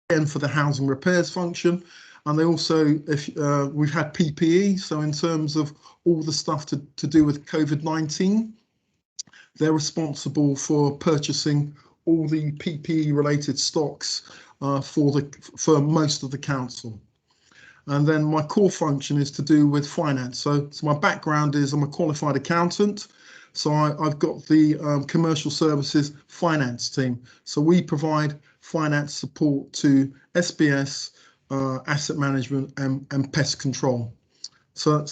again for the housing repairs function. And they also, if we've had PPE, so in terms of all the stuff to do with COVID-19, they're responsible for purchasing all the PPE related stocks for most of the council. And then my core function is to do with finance. So my background is I'm a qualified accountant. So I've got the commercial services finance team. So we provide finance support to SBS, asset management and pest control. So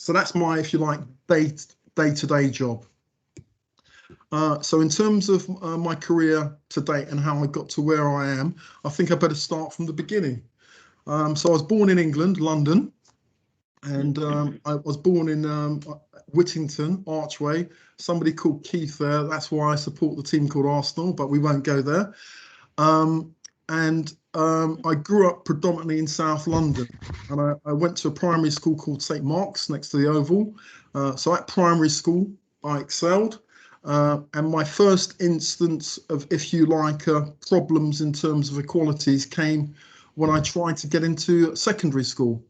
that's my, if you like, day-to-day job. So in terms of my career to date and how I got to where I am, I think I better start from the beginning. So I was born in England, London, and I was born in Whittington, Archway. Somebody called Keith there. That's why I support the team called Arsenal, but we won't go there. I grew up predominantly in South London, and I went to a primary school called St Mark's next to the Oval. So at primary school, I excelled. And my first instance of, if you like, problems in terms of equalities came when I tried to get into secondary school.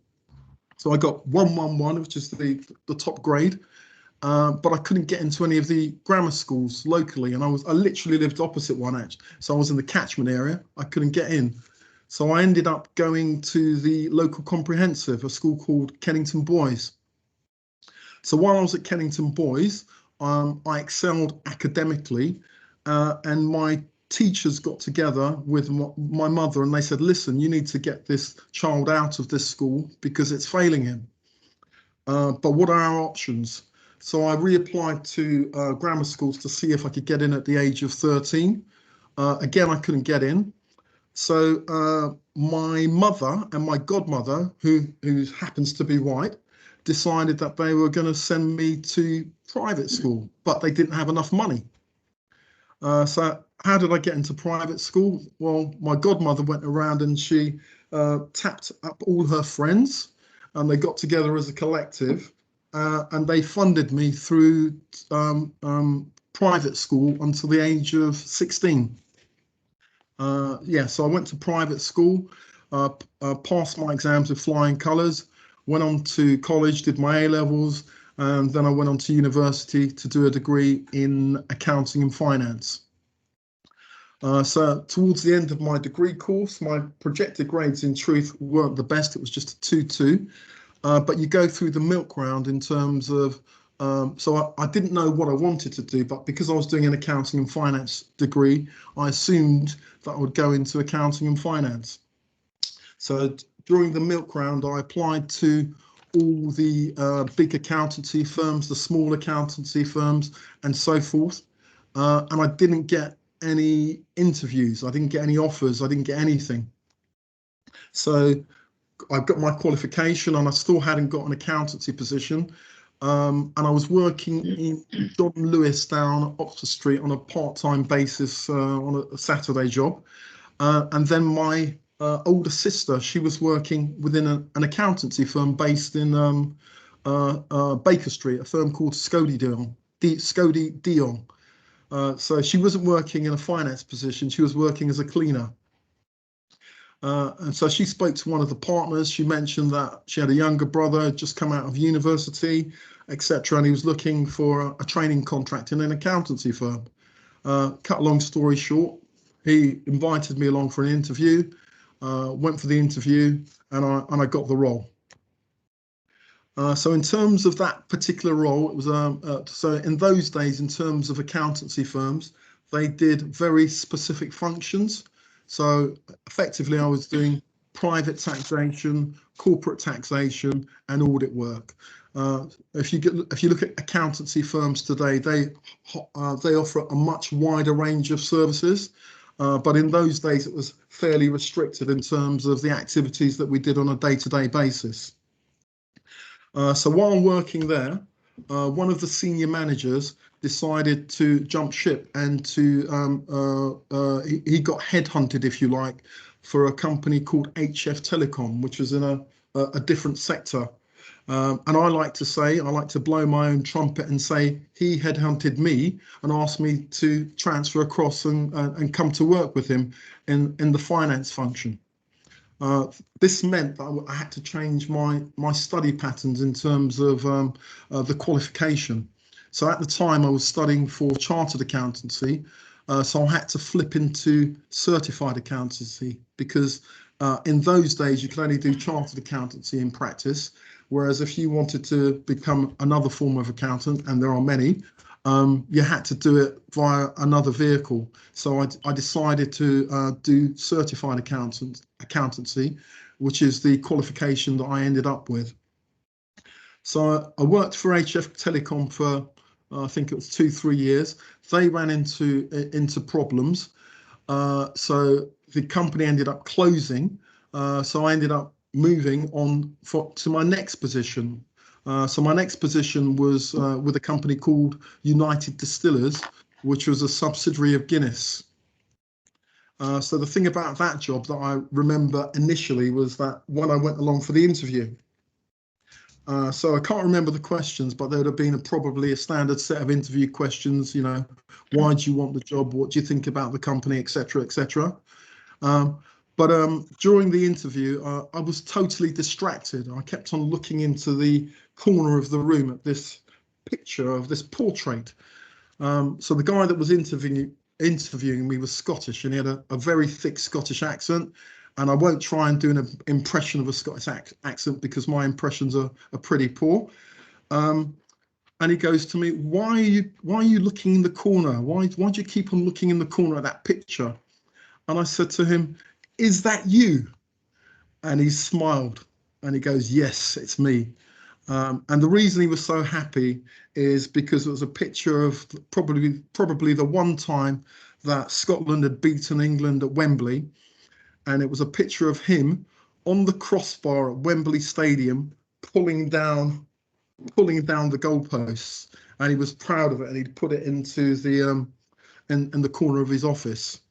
So I got 111, which is the top grade, but I couldn't get into any of the grammar schools locally. And I literally lived opposite one, actually. So I was in the catchment area. I couldn't get in. So I ended up going to the local comprehensive, a school called Kennington Boys. So while I was at Kennington Boys, I excelled academically, and my teachers got together with my mother and they said, listen, you need to get this child out of this school because it's failing him. But what are our options? So I reapplied to grammar schools to see if I could get in at the age of 13. Again, I couldn't get in. So my mother and my godmother, who happens to be white, decided that they were going to send me to private school, but they didn't have enough money. So how did I get into private school? Well, my godmother went around and she tapped up all her friends, and they got together as a collective, and they funded me through private school until the age of 16. So I went to private school, passed my exams with flying colours, went on to college, did my A-levels, and then I went on to university to do a degree in accounting and finance. So towards the end of my degree course, my projected grades in truth weren't the best. It was just a 2-2. But you go through the milk round in terms of, so I didn't know what I wanted to do, but because I was doing an accounting and finance degree, I assumed that I would go into accounting and finance. So during the milk round, I applied to all the big accountancy firms, the small accountancy firms, and so forth. And I didn't get any interviews. I didn't get any offers. I didn't get anything. So I got my qualification and I still hadn't got an accountancy position. And I was working in John Lewis down Oxford Street on a part-time basis on a Saturday job. And then my older sister, she was working within an accountancy firm based in Baker Street, a firm called Scody Dion. So she wasn't working in a finance position, she was working as a cleaner. And so she spoke to one of the partners. She mentioned that she had a younger brother, just come out of university, etc. And he was looking for a training contract in an accountancy firm. Cut a long story short, he invited me along for an interview, went for the interview, and I got the role. So in terms of that particular role, it was so in those days, in terms of accountancy firms, they did very specific functions. So effectively, I was doing private taxation, corporate taxation, and audit work. If you look at accountancy firms today, they offer a much wider range of services. But in those days, it was fairly restricted in terms of the activities that we did on a day-to-day basis. So while working there, one of the senior managers decided to jump ship and he got headhunted, if you like, for a company called HF Telecom, which was in a different sector. And I like to blow my own trumpet and say he headhunted me and asked me to transfer across and come to work with him in the finance function. This meant that I had to change my study patterns in terms of the qualification. So at the time I was studying for chartered accountancy, so I had to flip into certified accountancy because in those days you could only do chartered accountancy in practice, whereas if you wanted to become another form of accountant, and there are many, you had to do it via another vehicle. So I decided to do certified accountancy, which is the qualification that I ended up with. So I worked for HF Telecom for I think it was 2-3 years. They ran into problems, so the company ended up closing. So I ended up moving on to my next position. So my next position was with a company called United Distillers, which was a subsidiary of Guinness. So the thing about that job that I remember initially was that when I went along for the interview, so I can't remember the questions, but there would have been probably a standard set of interview questions, you know, why do you want the job? What do you think about the company, etc., etc. But during the interview, I was totally distracted. I kept on looking into the corner of the room at this picture of this portrait. So the guy that was interviewing me was Scottish, and he had a very thick Scottish accent. And I won't try and do an impression of a Scottish accent because my impressions are pretty poor. And he goes to me, why are you looking in the corner? Why do you keep on looking in the corner of that picture? And I said to him, is that you? And he smiled and he goes, yes, it's me. And the reason he was so happy is because it was a picture of probably the one time that Scotland had beaten England at Wembley. And it was a picture of him on the crossbar at Wembley Stadium, pulling down the goalposts, and he was proud of it, and he'd put it into the in the corner of his office.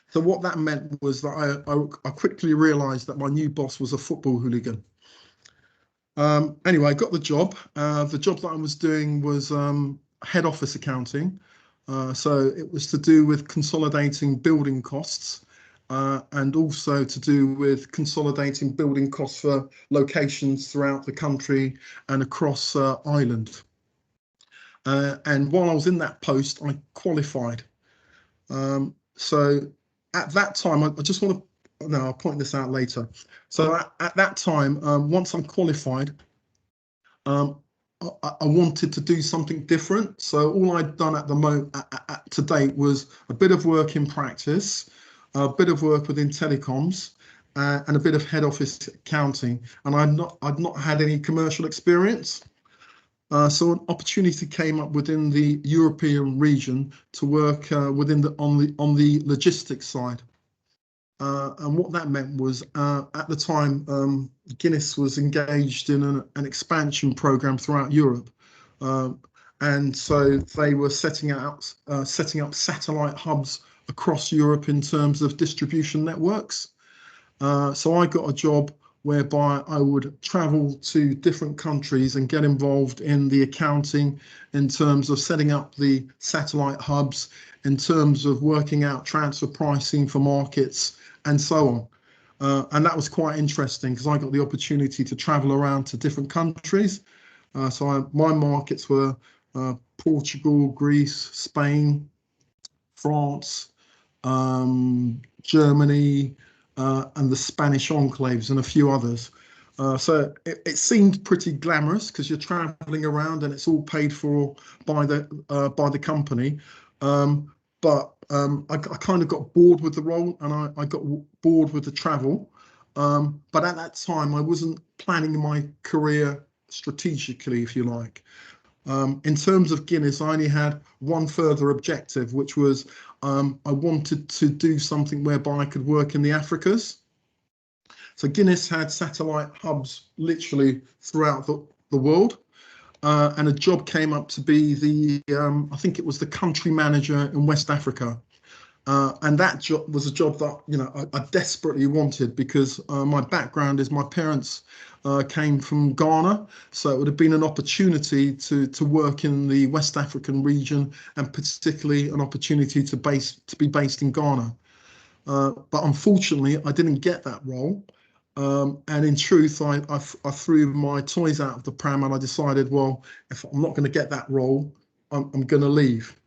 So what that meant was that I quickly realised that my new boss was a football hooligan. Anyway, I got the job. The job that I was doing was head office accounting. So it was to do with consolidating building costs. And also to do with consolidating building costs for locations throughout the country and across Ireland. And while I was in that post, I qualified. So at that time, I just want to, no, I'll point this out later. So at that time, once I'm qualified, I wanted to do something different. So all I'd done at the moment to date was a bit of work in practice, a bit of work within telecoms, and a bit of head office accounting, and I'd not had any commercial experience. So an opportunity came up within the European region to work on the logistics side, and what that meant was at the time Guinness was engaged in an expansion program throughout Europe, and so they were setting up satellite hubs across Europe in terms of distribution networks. So I got a job whereby I would travel to different countries and get involved in the accounting in terms of setting up the satellite hubs, in terms of working out transfer pricing for markets and so on. And that was quite interesting because I got the opportunity to travel around to different countries. So my markets were Portugal, Greece, Spain, France, Germany, and the Spanish enclaves and a few others. So it seemed pretty glamorous because you're traveling around and it's all paid for by the company. But I kind of got bored with the role, and I got bored with the travel. But at that time, I wasn't planning my career strategically, if you like. In terms of Guinness, I only had one further objective, which was I wanted to do something whereby I could work in the Africas. So Guinness had satellite hubs literally throughout the world, and a job came up to be I think it was the country manager in West Africa. And that job was a job that, you know, I desperately wanted, because my background is my parents came from Ghana, so it would have been an opportunity to work in the West African region, and particularly an opportunity to be based in Ghana. But unfortunately, I didn't get that role. And in truth, I threw my toys out of the pram, and I decided, well, if I'm not going to get that role, I'm going to leave.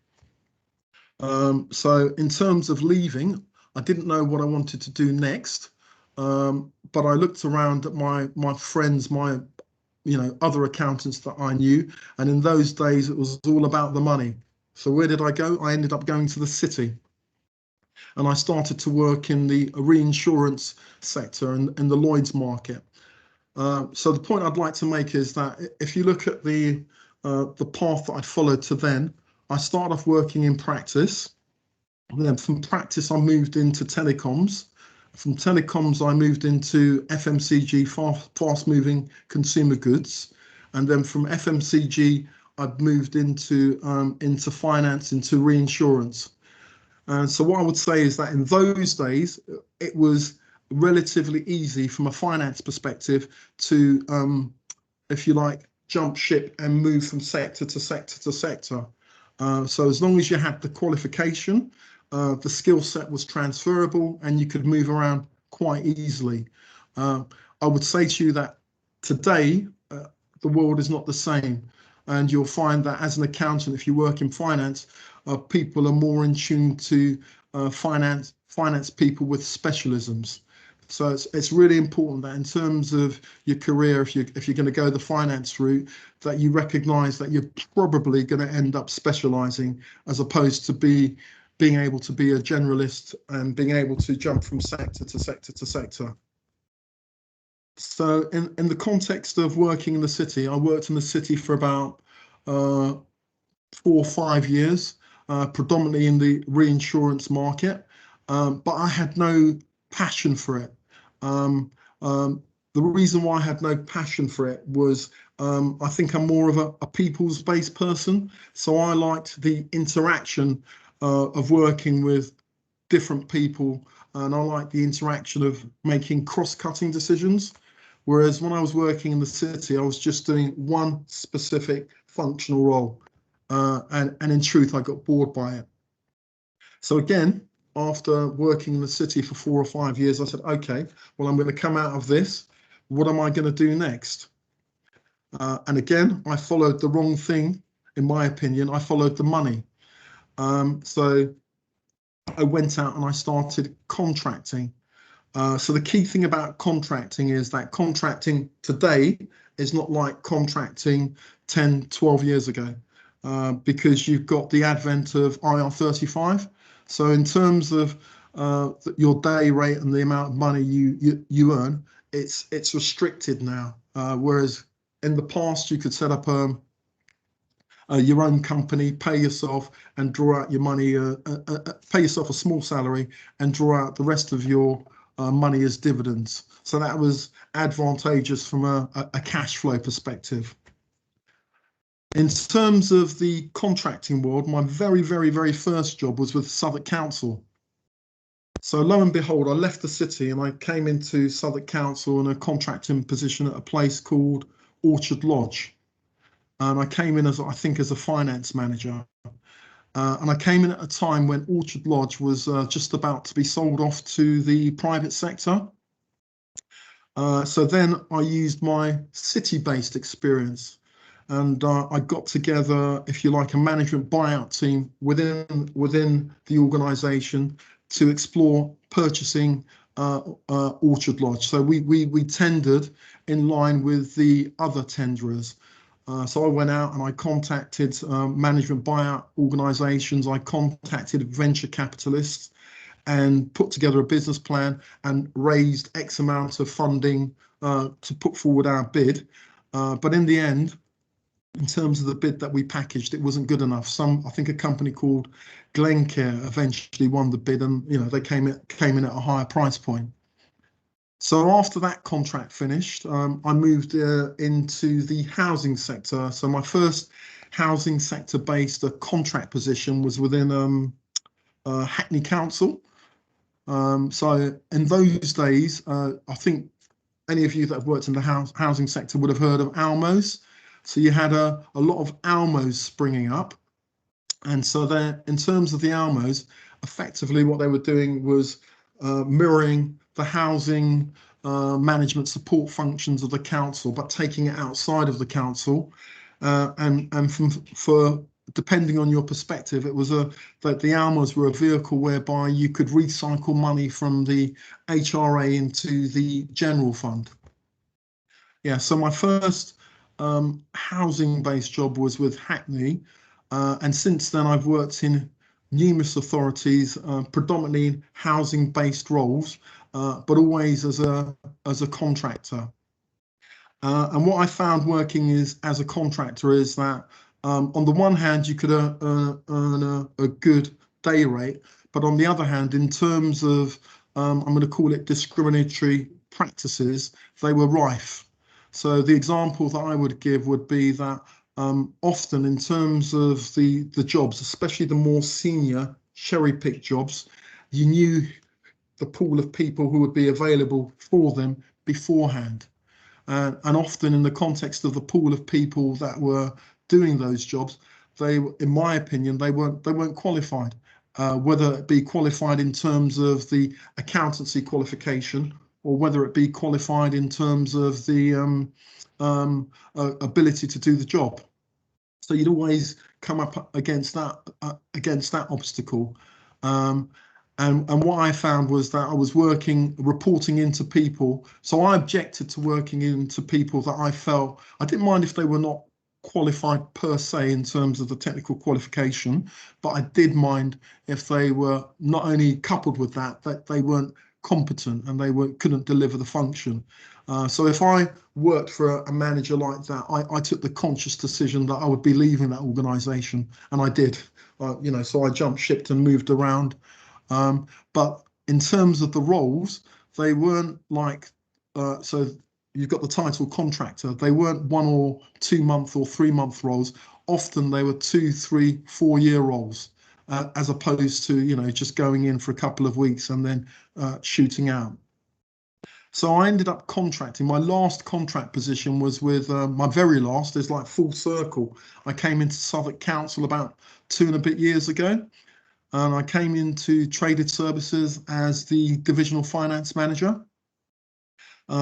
So in terms of leaving, I didn't know what I wanted to do next. But I looked around at my friends, my other accountants that I knew, and in those days it was all about the money. So where did I go? I ended up going to the city, and I started to work in the reinsurance sector and in the Lloyd's market. So the point I'd like to make is that if you look at the path that I followed to then, I started off working in practice. And then from practice, I moved into telecoms. From telecoms, I moved into FMCG, fast-moving consumer goods. And then from FMCG, I've moved into finance, into reinsurance. And so what I would say is that in those days, it was relatively easy from a finance perspective to, if you like, jump ship and move from sector to sector to sector. So as long as you had the qualification, the skill set was transferable, and you could move around quite easily. I would say to you that today, the world is not the same. And you'll find that as an accountant, if you work in finance, people are more in tune to finance people with specialisms. So it's really important that in terms of your career, if you're going to go the finance route, that you recognise that you're probably going to end up specialising, as opposed to being able to be a generalist and being able to jump from sector to sector to sector. So in the context of working in the city, I worked in the city for about 4 or 5 years, predominantly in the reinsurance market, but I had no passion for it. The reason why I had no passion for it was I think I'm more of a people's-based person, so I liked the interaction of working with different people, and I like the interaction of making cross-cutting decisions. Whereas when I was working in the city, I was just doing one specific functional role, and in truth, I got bored by it. So again, after working in the city for 4 or 5 years, I said, okay, well, I'm going to come out of this. What am I going to do next? And again, I followed the wrong thing, in my opinion. I followed the money. So I went out and I started contracting. So the key thing about contracting is that contracting today is not like contracting 10, 12 years ago, because you've got the advent of IR35. So in terms of your day rate and the amount of money you earn, it's restricted now. Whereas in the past, you could set up your own company, pay yourself and draw out your money, pay yourself a small salary and draw out the rest of your money as dividends. So that was advantageous from a cash flow perspective. In terms of the contracting world, my very, very, very first job was with Southwark Council. So lo and behold, I left the city and I came into Southwark Council in a contracting position at a place called Orchard Lodge. And I came in as, I think, as a finance manager. And I came in at a time when Orchard Lodge was just about to be sold off to the private sector. So then I used my city-based experience, and I got together, if you like, a management buyout team within the organisation to explore purchasing Orchard Lodge. So we tendered in line with the other tenderers. So I went out and I contacted management buyout organisations. I contacted venture capitalists and put together a business plan and raised X amount of funding to put forward our bid. But in the end, in terms of the bid that we packaged, it wasn't good enough. I think a company called Glencare eventually won the bid, and they came in at a higher price point. So after that contract finished, I moved into the housing sector. So my first housing sector based contract position was within Hackney Council. So in those days, I think any of you that have worked in the housing sector would have heard of Almos. So you had a lot of Almos springing up. And so there, in terms of the Almos, effectively what they were doing was mirroring the housing management support functions of the council, but taking it outside of the council. And for depending on your perspective, it was that the Almos were a vehicle whereby you could recycle money from the HRA into the general fund. Yeah, so my first housing-based job was with Hackney, and since then I've worked in numerous authorities, predominantly in housing-based roles, but always as a contractor. And what I found working as a contractor is that on the one hand, you could earn a good day rate, but on the other hand, in terms of, I'm going to call it discriminatory practices, they were rife. So the example that I would give would be that often in terms of the jobs, especially the more senior cherry-picked jobs, you knew the pool of people who would be available for them beforehand. And often in the context of the pool of people that were doing those jobs, they, in my opinion, they weren't qualified, whether it be qualified in terms of the accountancy qualification or whether it be qualified in terms of the ability to do the job. So you'd always come up against that obstacle. And what I found was that I was reporting into people. So I objected to working into people that I felt, I didn't mind if they were not qualified per se in terms of the technical qualification, but I did mind if they were not only coupled with that they weren't competent and they couldn't deliver the function. So if I worked for a manager like that, I took the conscious decision that I would be leaving that organisation, and I did. So I jumped ship and moved around. But in terms of the roles, they weren't like, so you've got the title contractor. They weren't 1 or 2 month or 3 month roles. Often they were 2, 3, 4 year roles, as opposed to, just going in for a couple of weeks and then shooting out. So I ended up contracting. My last contract position was with my very last, is like full circle. I came into Southwark Council about 2 and a bit years ago. And I came into traded services as the Divisional Finance Manager.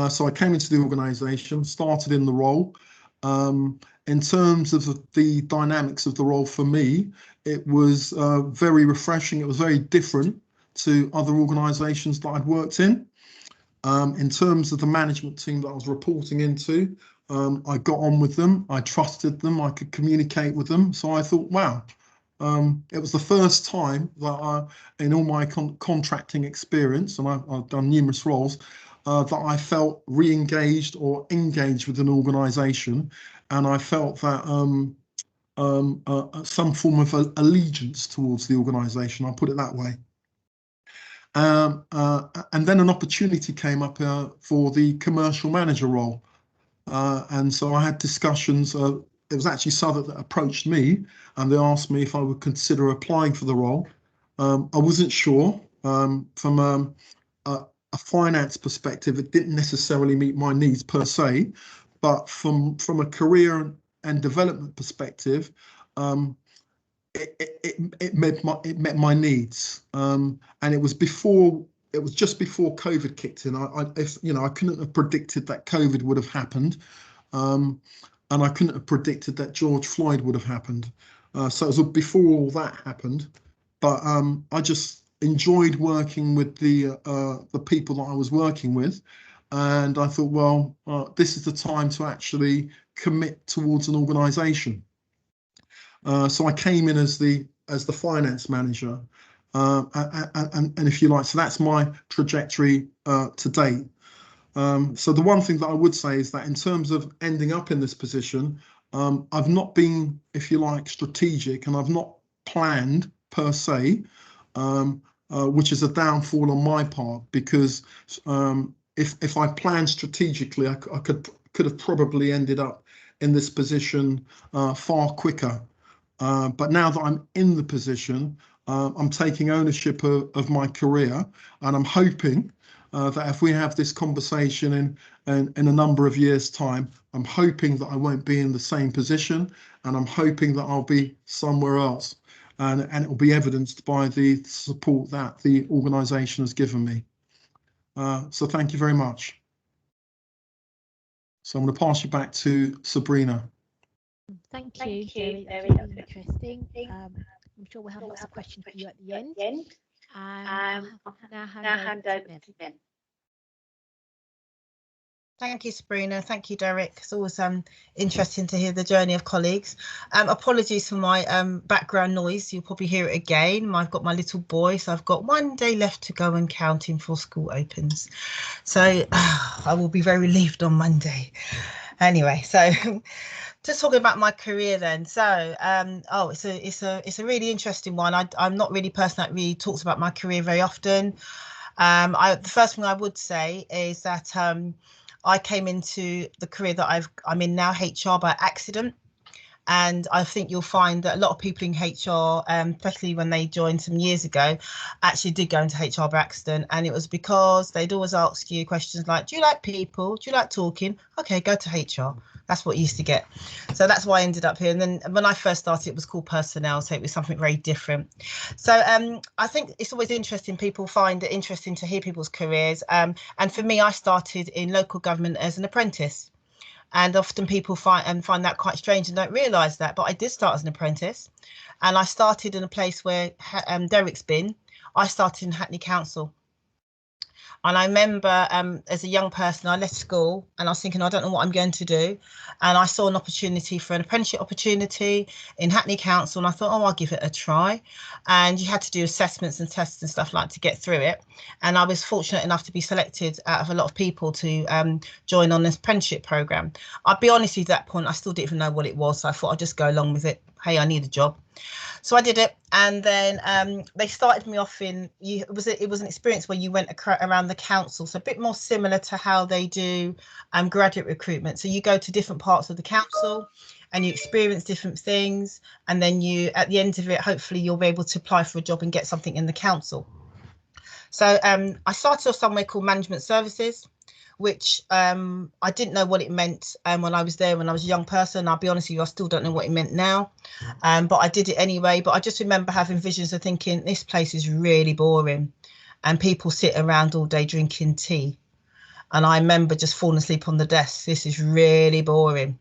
So I came into the organisation, started in the role. In terms of the dynamics of the role for me, it was very refreshing. It was very different to other organisations that I'd worked in. In terms of the management team that I was reporting into, I got on with them. I trusted them. I could communicate with them. So I thought, wow. It was the first time that in all my contracting experience, and I've done numerous roles, that I felt re-engaged or engaged with an organisation, and I felt that some form of allegiance towards the organisation. I'll put it that way. And then an opportunity came up for the commercial manager role, and so I had discussions. It was actually Southwark that approached me, and they asked me if I would consider applying for the role. I wasn't sure. From a finance perspective, it didn't necessarily meet my needs per se, but from a career and development perspective, it met my needs. And it was just before COVID kicked in. I couldn't have predicted that COVID would have happened. And I couldn't have predicted that George Floyd would have happened. So it was before all that happened. But I just enjoyed working with the people that I was working with. And I thought, well, this is the time to actually commit towards an organisation. So I came in as the finance manager. And if you like, so that's my trajectory to date. So the one thing that I would say is that in terms of ending up in this position, I've not been, if you like, strategic, and I've not planned per se, which is a downfall on my part, because if I planned strategically, I could have probably ended up in this position far quicker. But now that I'm in the position, I'm taking ownership of my career, and I'm hoping that if we have this conversation in a number of years' time, I'm hoping that I won't be in the same position, and I'm hoping that I'll be somewhere else. And it will be evidenced by the support that the organisation has given me. So thank you very much. So I'm going to pass you back to Sabrina. Thank you, Derrick. That's really interesting. I'm sure we'll have lots of questions for you at the end. I'll now hand over to Melanie. Thank you, Sabrina. Thank you, Derrick. It's always interesting to hear the journey of colleagues. Apologies for my background noise. You'll probably hear it again. I've got my little boy, so I've got one day left to go and counting before school opens. So I will be very relieved on Monday. Anyway, so just talking about my career then. So it's a really interesting one. I'm not really a person that really talks about my career very often. The first thing I would say is that I came into the career that I'm in now, HR, by accident. And I think you'll find that a lot of people in HR, especially when they joined some years ago, actually did go into HR by accident. And it was because they'd always ask you questions like, do you like people? Do you like talking? OK, go to HR. That's what you used to get. So that's why I ended up here. And then when I first started, it was called personnel. So it was something very different. So I think it's always interesting. People find it interesting to hear people's careers. And for me, I started in local government as an apprentice. And often people find that quite strange and don't realise that. But I did start as an apprentice. And I started in a place where Derrick's been. I started in Hackney Council. And I remember as a young person, I left school and I was thinking, I don't know what I'm going to do. And I saw an opportunity for an apprenticeship opportunity in Hackney Council. And I thought, oh, I'll give it a try. And you had to do assessments and tests and stuff like to get through it. And I was fortunate enough to be selected out of a lot of people to join on this apprenticeship programme. I'll be honest with you, at that point, I still didn't even know what it was. So I thought I'd just go along with it. Hey, I need a job. So I did it, and then they started me off in. It was an experience where you went around the council, so a bit more similar to how they do graduate recruitment. So you go to different parts of the council, and you experience different things, and then you, at the end of it, hopefully you'll be able to apply for a job and get something in the council. So I started off somewhere called Management Services, which I didn't know what it meant when I was there when I was a young person. I'll be honest with you, I still don't know what it meant now, but I did it anyway. But I just remember having visions of thinking, this place is really boring and people sit around all day drinking tea. And I remember just falling asleep on the desk. This is really boring.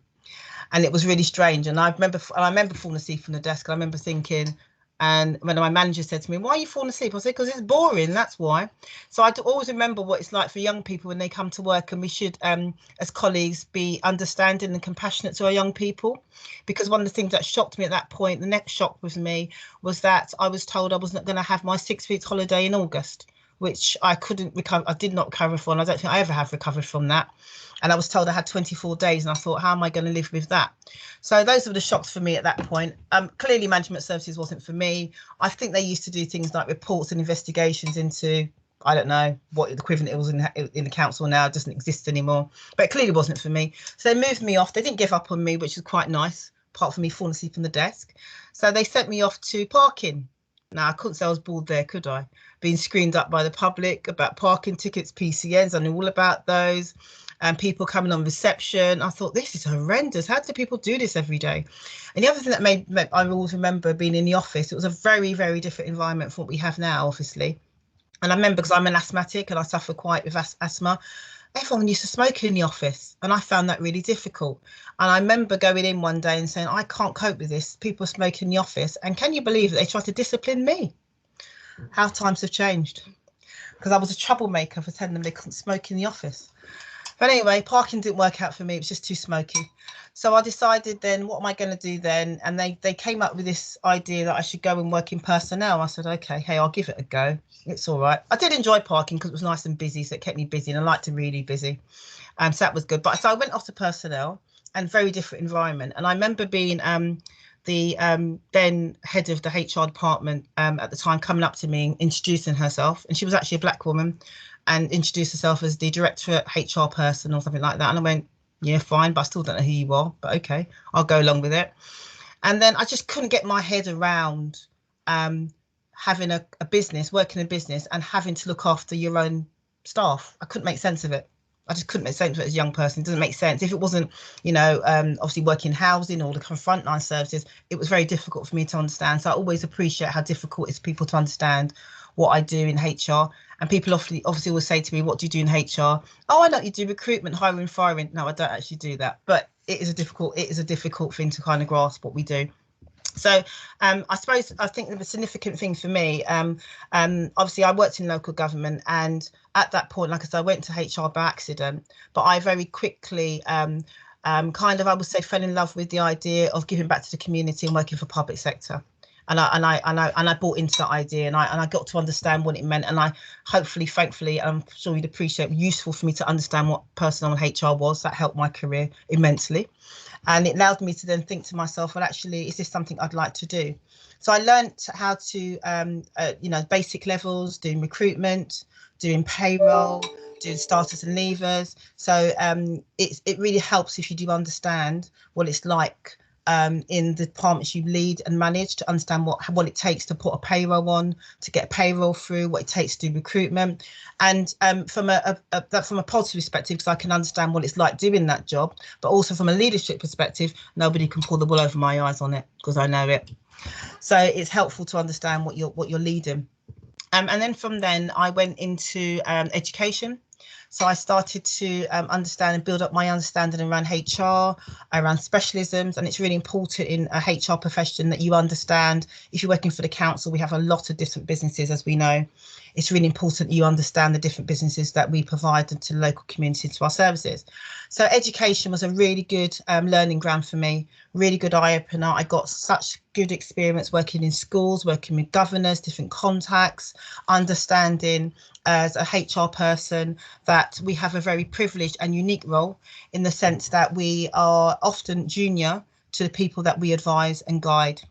And it was really strange. And I remember falling asleep on the desk. I remember thinking, and when my manager said to me, why are you falling asleep? I said, because it's boring, that's why. So I always remember what it's like for young people when they come to work, and we should, as colleagues, be understanding and compassionate to our young people. Because one of the things that shocked me at that point, the next shock with me, was that I was told I wasn't going to have my 6 weeks holiday in August, which I couldn't recover. I did not recover from. I don't think I ever have recovered from that. And I was told I had 24 days, and I thought, how am I going to live with that? So those were the shocks for me at that point. Clearly, management services wasn't for me. I think they used to do things like reports and investigations into, I don't know what the equivalent it was in the council now. It doesn't exist anymore, but it clearly wasn't for me. So they moved me off. They didn't give up on me, which was quite nice, apart from me falling asleep on the desk. So they sent me off to parking. Now, I couldn't say I was bored there, could I? Being screened up by the public about parking tickets, PCNs, I knew all about those. And people coming on reception. I thought, this is horrendous. How do people do this every day? And the other thing that made I always remember being in the office, it was a very, very different environment from what we have now, obviously. And I remember, because I'm an asthmatic and I suffer quite with asthma, everyone used to smoke in the office, and I found that really difficult. And I remember going in one day and saying, I can't cope with this. People smoke in the office. And can you believe that they tried to discipline me? How times have changed. Because I was a troublemaker for telling them they couldn't smoke in the office. But anyway, parking didn't work out for me. It was just too smoky. So I decided then, what am I going to do then? And they came up with this idea that I should go and work in personnel. I said, OK, hey, I'll give it a go. It's all right. I did enjoy parking because it was nice and busy. So it kept me busy, and I liked to really busy. So that was good. But so I went off to personnel, and very different environment. And I remember being the then head of the HR department at the time coming up to me and introducing herself. And she was actually a black woman, and introduced herself as the director HR person or something like that. And I went, yeah, fine, but I still don't know who you are, but OK, I'll go along with it. And then I just couldn't get my head around having a business, working in a business and having to look after your own staff. I couldn't make sense of it. I just couldn't make sense of it as a young person. It doesn't make sense. If it wasn't, you know, obviously working in housing or the kind of frontline services, it was very difficult for me to understand. So I always appreciate how difficult it is for people to understand what I do in HR. And people obviously always say to me, what do you do in HR? Oh, I know you do recruitment, hiring, firing. No, I don't actually do that. But it is a difficult thing to kind of grasp what we do. So I think the significant thing for me, obviously I worked in local government, and at that point, like I said, I went to HR by accident, but I very quickly kind of, I would say, fell in love with the idea of giving back to the community and working for public sector. And I bought into that idea, and I got to understand what it meant. And I hopefully, thankfully, I'm sure you'd appreciate, useful for me to understand what personnel and HR was. That helped my career immensely. And it allowed me to then think to myself, well, actually, is this something I'd like to do? So I learned how to, you know, basic levels, doing recruitment, doing payroll, doing starters and leavers. So it really helps if you do understand what it's like in the departments you lead and manage, to understand what it takes to put a payroll on, to get payroll through, what it takes to do recruitment. And from a positive perspective, because I can understand what it's like doing that job, but also from a leadership perspective, nobody can pull the wool over my eyes on it because I know it. So it's helpful to understand what you're leading. And then from then I went into education. So I started to understand and build up my understanding around HR, around specialisms. And it's really important in a HR profession that you understand, if you're working for the council, we have a lot of different businesses, as we know. It's really important you understand the different businesses that we provide to local communities, to our services. So education was a really good learning ground for me, really good eye opener. I got such good experience working in schools, working with governors, different contacts, understanding as a HR person that we have a very privileged and unique role, in the sense that we are often junior to the people that we advise and guide.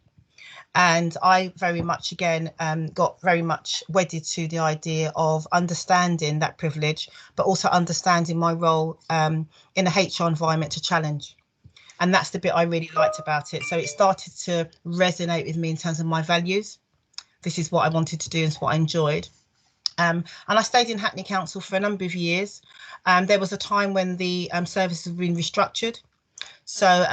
And I very much, again, got very much wedded to the idea of understanding that privilege, but also understanding my role in a HR environment to challenge. And that's the bit I really liked about it. So it started to resonate with me in terms of my values. This is what I wanted to do, and it's what I enjoyed. And I stayed in Hackney Council for a number of years. There was a time when the services had been restructured. So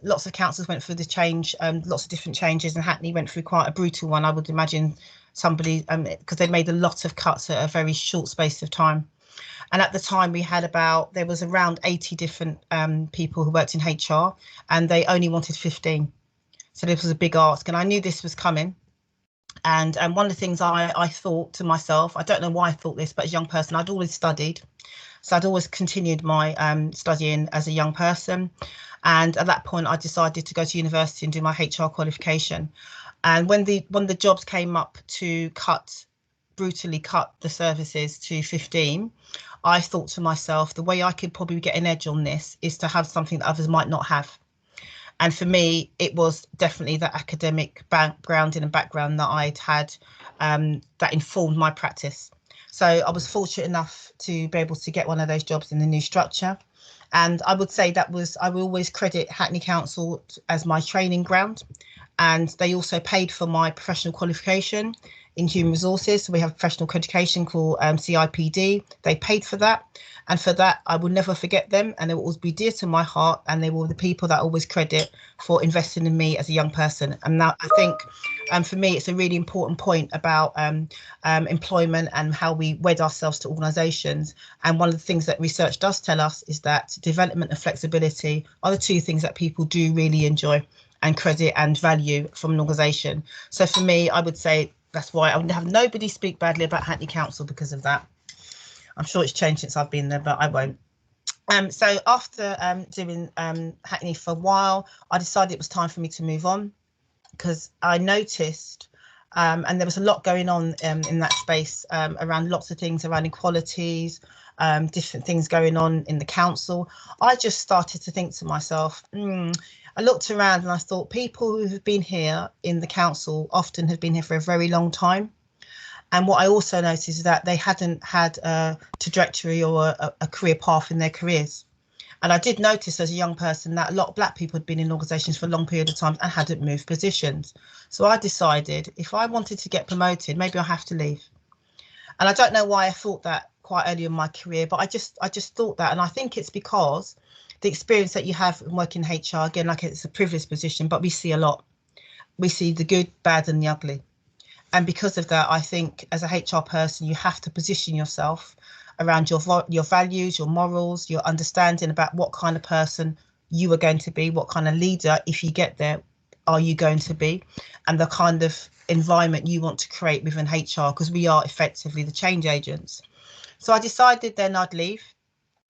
lots of councils went through the change, lots of different changes, and Hackney went through quite a brutal one, I would imagine, somebody, because they made a lot of cuts at a very short space of time. And at the time there was around 80 different people who worked in HR, and they only wanted 15. So this was a big ask, and I knew this was coming. And one of the things I thought to myself, I don't know why I thought this, but as a young person, I'd always studied. So I'd always continued my studying as a young person. And at that point, I decided to go to university and do my HR qualification. And when the jobs came up to brutally cut the services to 15, I thought to myself, the way I could probably get an edge on this is to have something that others might not have. And for me, it was definitely that academic grounding and background that I'd had that informed my practice. So I was fortunate enough to be able to get one of those jobs in the new structure. And I would say I will always credit Hackney Council as my training ground. And they also paid for my professional qualification in human resources. So we have a professional education called CIPD. They paid for that. And for that, I will never forget them. And they will always be dear to my heart. And they were the people that I always credit for investing in me as a young person. And now I think for me, it's a really important point about employment and how we wed ourselves to organisations. And one of the things that research does tell us is that development and flexibility are the two things that people do really enjoy and credit and value from an organisation. So for me, I would say that's why I would have nobody speak badly about Hackney Council because of that. I'm sure it's changed since I've been there, but I won't. So after doing Hackney for a while, I decided it was time for me to move on, because I noticed, and there was a lot going on in that space around lots of things around inequalities, different things going on in the council. I just started to think to myself, I looked around and I thought people who have been here in the council often have been here for a very long time. And what I also noticed is that they hadn't had a trajectory or a career path in their careers. And I did notice as a young person that a lot of black people had been in organisations for a long period of time and hadn't moved positions. So I decided if I wanted to get promoted, maybe I have to leave. And I don't know why I thought that quite early in my career, but I just thought that. And I think it's because the experience that you have in working in HR, again, like it's a privileged position, but we see a lot. We see the good, bad and the ugly. And because of that, I think as a HR person, you have to position yourself around your values, your morals, your understanding about what kind of person you are going to be, what kind of leader, if you get there, are you going to be, and the kind of environment you want to create within HR, because we are effectively the change agents. So I decided then I'd leave.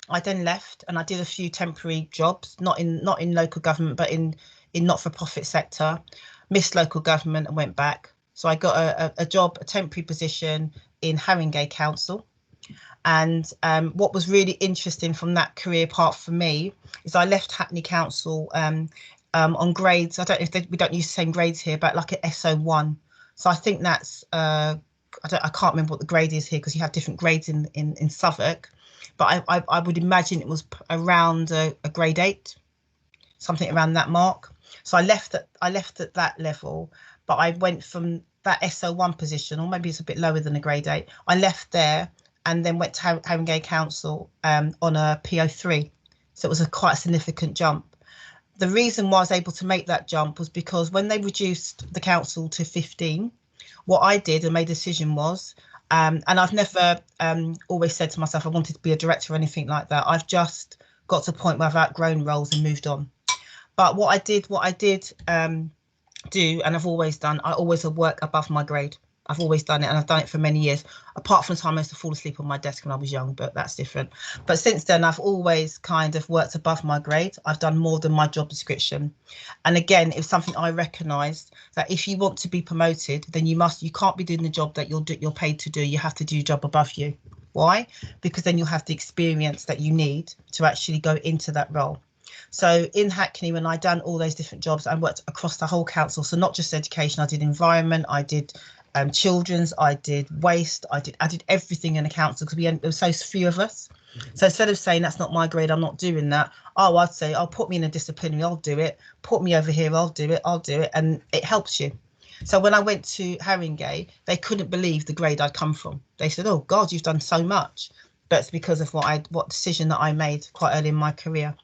I then left and I did a few temporary jobs, not in local government, but in not-for-profit sector, missed local government and went back. So I got a job, a temporary position in Haringey Council. And what was really interesting from that career part for me is I left Hackney Council on grades. I don't know if we don't use the same grades here, but like an SO1. So I think that's I can't remember what the grade is here because you have different grades in Southwark. But I would imagine it was around a grade 8, something around that mark. So I left at that level, but I went from that SO1 position, or maybe it's a bit lower than a grade 8. I left there and then went to Haringey Council on a PO3. So it was quite a significant jump. The reason why I was able to make that jump was because when they reduced the council to 15, what I did and made a decision was, and I've never always said to myself I wanted to be a director or anything like that. I've just got to a point where I've outgrown roles and moved on. But what I did do, and I've always done, I always work above my grade. I've always done it, and I've done it for many years, apart from the time I used to fall asleep on my desk when I was young, but that's different. But since then, I've always kind of worked above my grade. I've done more than my job description. And again, it was something I recognised that if you want to be promoted, then you can't be doing the job that you're paid to do. You have to do your job above you. Why? Because then you'll have the experience that you need to actually go into that role. So in Hackney, when I done all those different jobs, I worked across the whole council. So not just education, I did environment, I did children's, I did waste, I did everything in the council because there were so few of us. So instead of saying that's not my grade, I'm not doing that, I'd say, put me in a disciplinary, I'll do it. Put me over here, I'll do it. And it helps you. So when I went to Haringey, they couldn't believe the grade I'd come from. They said, oh God, you've done so much. But it's because of what decision that I made quite early in my career.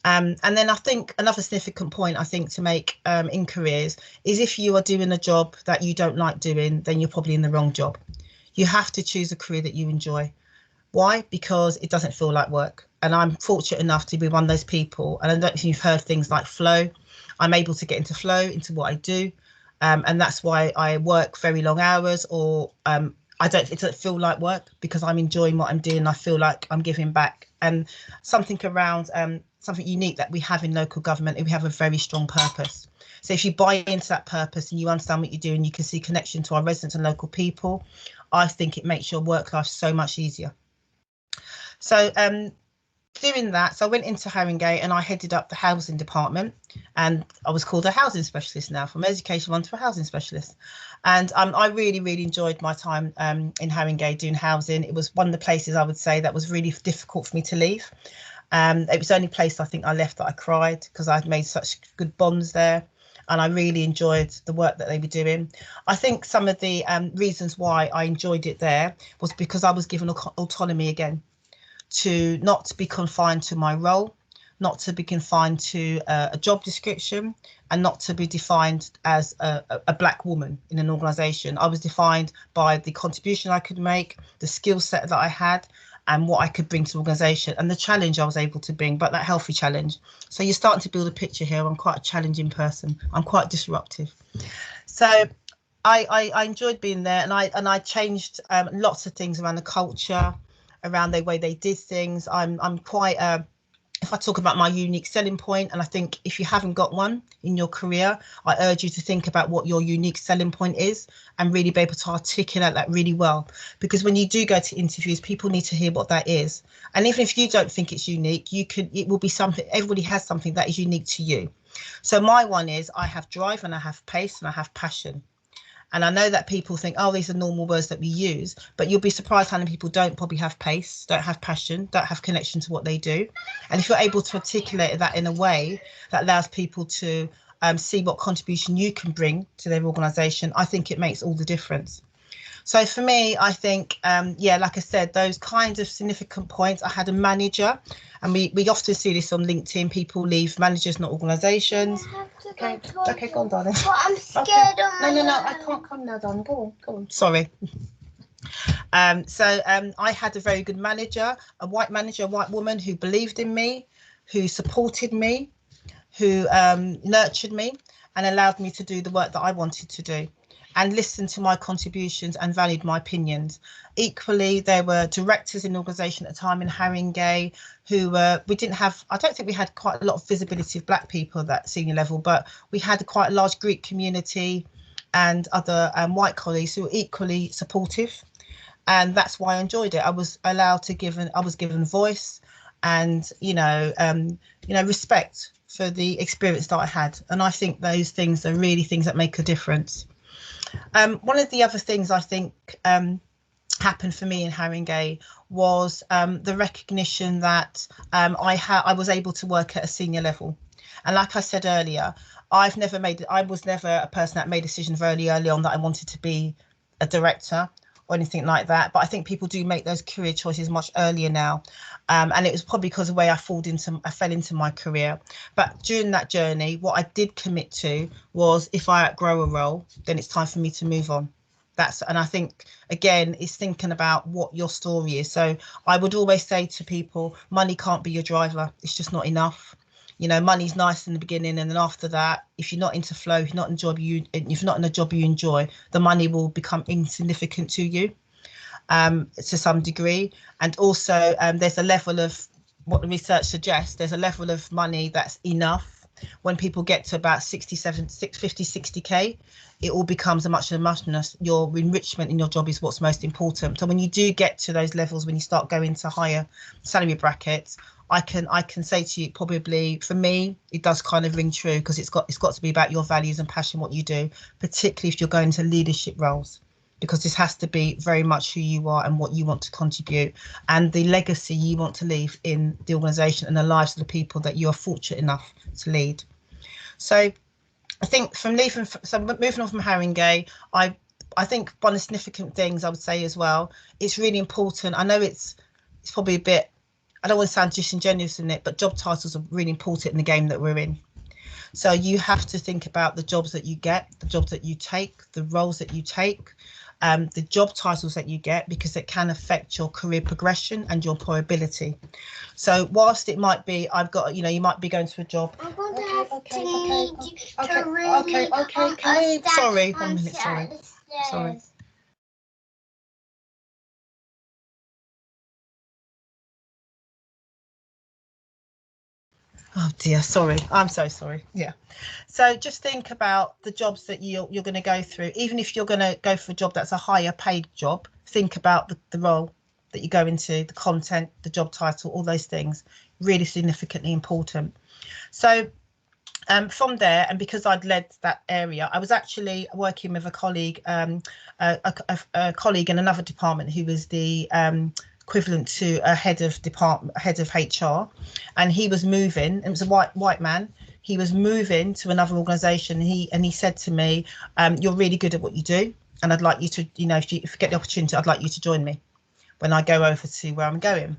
And then I think another significant point I think to make in careers is if you are doing a job that you don't like doing, then you're probably in the wrong job. You have to choose a career that you enjoy. Why? Because it doesn't feel like work. And I'm fortunate enough to be one of those people. And I don't know if you've heard things like flow. I'm able to get into flow, into what I do. And that's why I work very long hours, or it doesn't feel like work because I'm enjoying what I'm doing. I feel like I'm giving back. And something around something unique that we have in local government, we have a very strong purpose. So if you buy into that purpose and you understand what you're doing, you can see connection to our residents and local people, I think it makes your work life so much easier. So doing that, so I went into Haringey and I headed up the housing department, and I was called a housing specialist now, from education one to a housing specialist. And I really, really enjoyed my time in Haringey doing housing. It was one of the places I would say that was really difficult for me to leave. It was the only place I think I left that I cried because I'd made such good bonds there, and I really enjoyed the work that they were doing. I think some of the reasons why I enjoyed it there was because I was given autonomy again, to not to be confined to my role, not to be confined to a job description, and not to be defined as a black woman in an organisation. I was defined by the contribution I could make, the skill set that I had, and what I could bring to the organisation, and the challenge I was able to bring, but that healthy challenge. So you're starting to build a picture here. I'm quite a challenging person. I'm quite disruptive. So I enjoyed being there, and I changed lots of things around the culture, around the way they did things. I'm quite if I talk about my unique selling point, and I think if you haven't got one in your career, I urge you to think about what your unique selling point is and really be able to articulate that really well. Because when you do go to interviews, people need to hear what that is. And even if you don't think it's unique, it will be something, everybody has something that is unique to you. So my one is I have drive and I have pace and I have passion. And I know that people think, oh, these are normal words that we use, but you'll be surprised how many people don't probably have pace, don't have passion, don't have connection to what they do. And if you're able to articulate that in a way that allows people to see what contribution you can bring to their organisation, I think it makes all the difference. So for me, I think, yeah, like I said, those kinds of significant points. I had a manager, and we often see this on LinkedIn. People leave managers, not organisations. Okay, go on, darling. But I'm scared of No, I can't come now, darling. Go on. Sorry. So I had a very good manager, a white woman who believed in me, who supported me, who nurtured me and allowed me to do the work that I wanted to do, and listened to my contributions and valued my opinions. Equally, there were directors in the organisation at the time in Haringey who we didn't have, I don't think we had quite a lot of visibility of black people at that senior level, but we had quite a large Greek community and other white colleagues who were equally supportive. And that's why I enjoyed it. I was allowed to I was given voice and, respect for the experience that I had. And I think those things are really things that make a difference. One of the other things I think happened for me in Haringey was the recognition that I was able to work at a senior level. And like I said earlier, I was never a person that made decisions very early on that I wanted to be a director or anything like that. But I think people do make those career choices much earlier now. And it was probably because of the way I fell into my career. But during that journey, what I did commit to was if I outgrow a role, then it's time for me to move on. And I think, again, it's thinking about what your story is. So I would always say to people, money can't be your driver. It's just not enough. Money's nice in the beginning, and then after that, if you're not into flow, if you're not in a job you enjoy, the money will become insignificant to you to some degree. And also, there's a level of what the research suggests. There's a level of money that's enough. When people get to about 60k, it all becomes a muchness. Your enrichment in your job is what's most important. So when you do get to those levels, when you start going to higher salary brackets, I can say to you, probably for me, it does kind of ring true, because it's got to be about your values and passion, what you do, particularly if you're going to leadership roles, because this has to be very much who you are and what you want to contribute and the legacy you want to leave in the organisation and the lives of the people that you are fortunate enough to lead. So I think moving on from Haringey, I think one of the significant things I would say as well, it's really important. I know it's probably a bit, I don't want to sound disingenuous in it, but job titles are really important in the game that we're in. So you have to think about the jobs that you get, the jobs that you take, the roles that you take, the job titles that you get, because it can affect your career progression and your employability. So whilst it might be, you might be going to a job. I'm going to have to need you to Okay. Sorry, 1 minute, sorry. Oh dear, sorry. I'm so sorry. Yeah. So just think about the jobs that you're going to go through. Even if you're going to go for a job that's a higher paid job, think about the role that you go into, the content, the job title, all those things, really significantly important. So from there, and because I'd led that area, I was actually working with a colleague, a colleague in another department who was the equivalent to a head of HR, and he was moving. It was a white man. He was moving to another organisation. He said to me, "You're really good at what you do, and I'd like you to, if you get the opportunity, I'd like you to join me when I go over to where I'm going."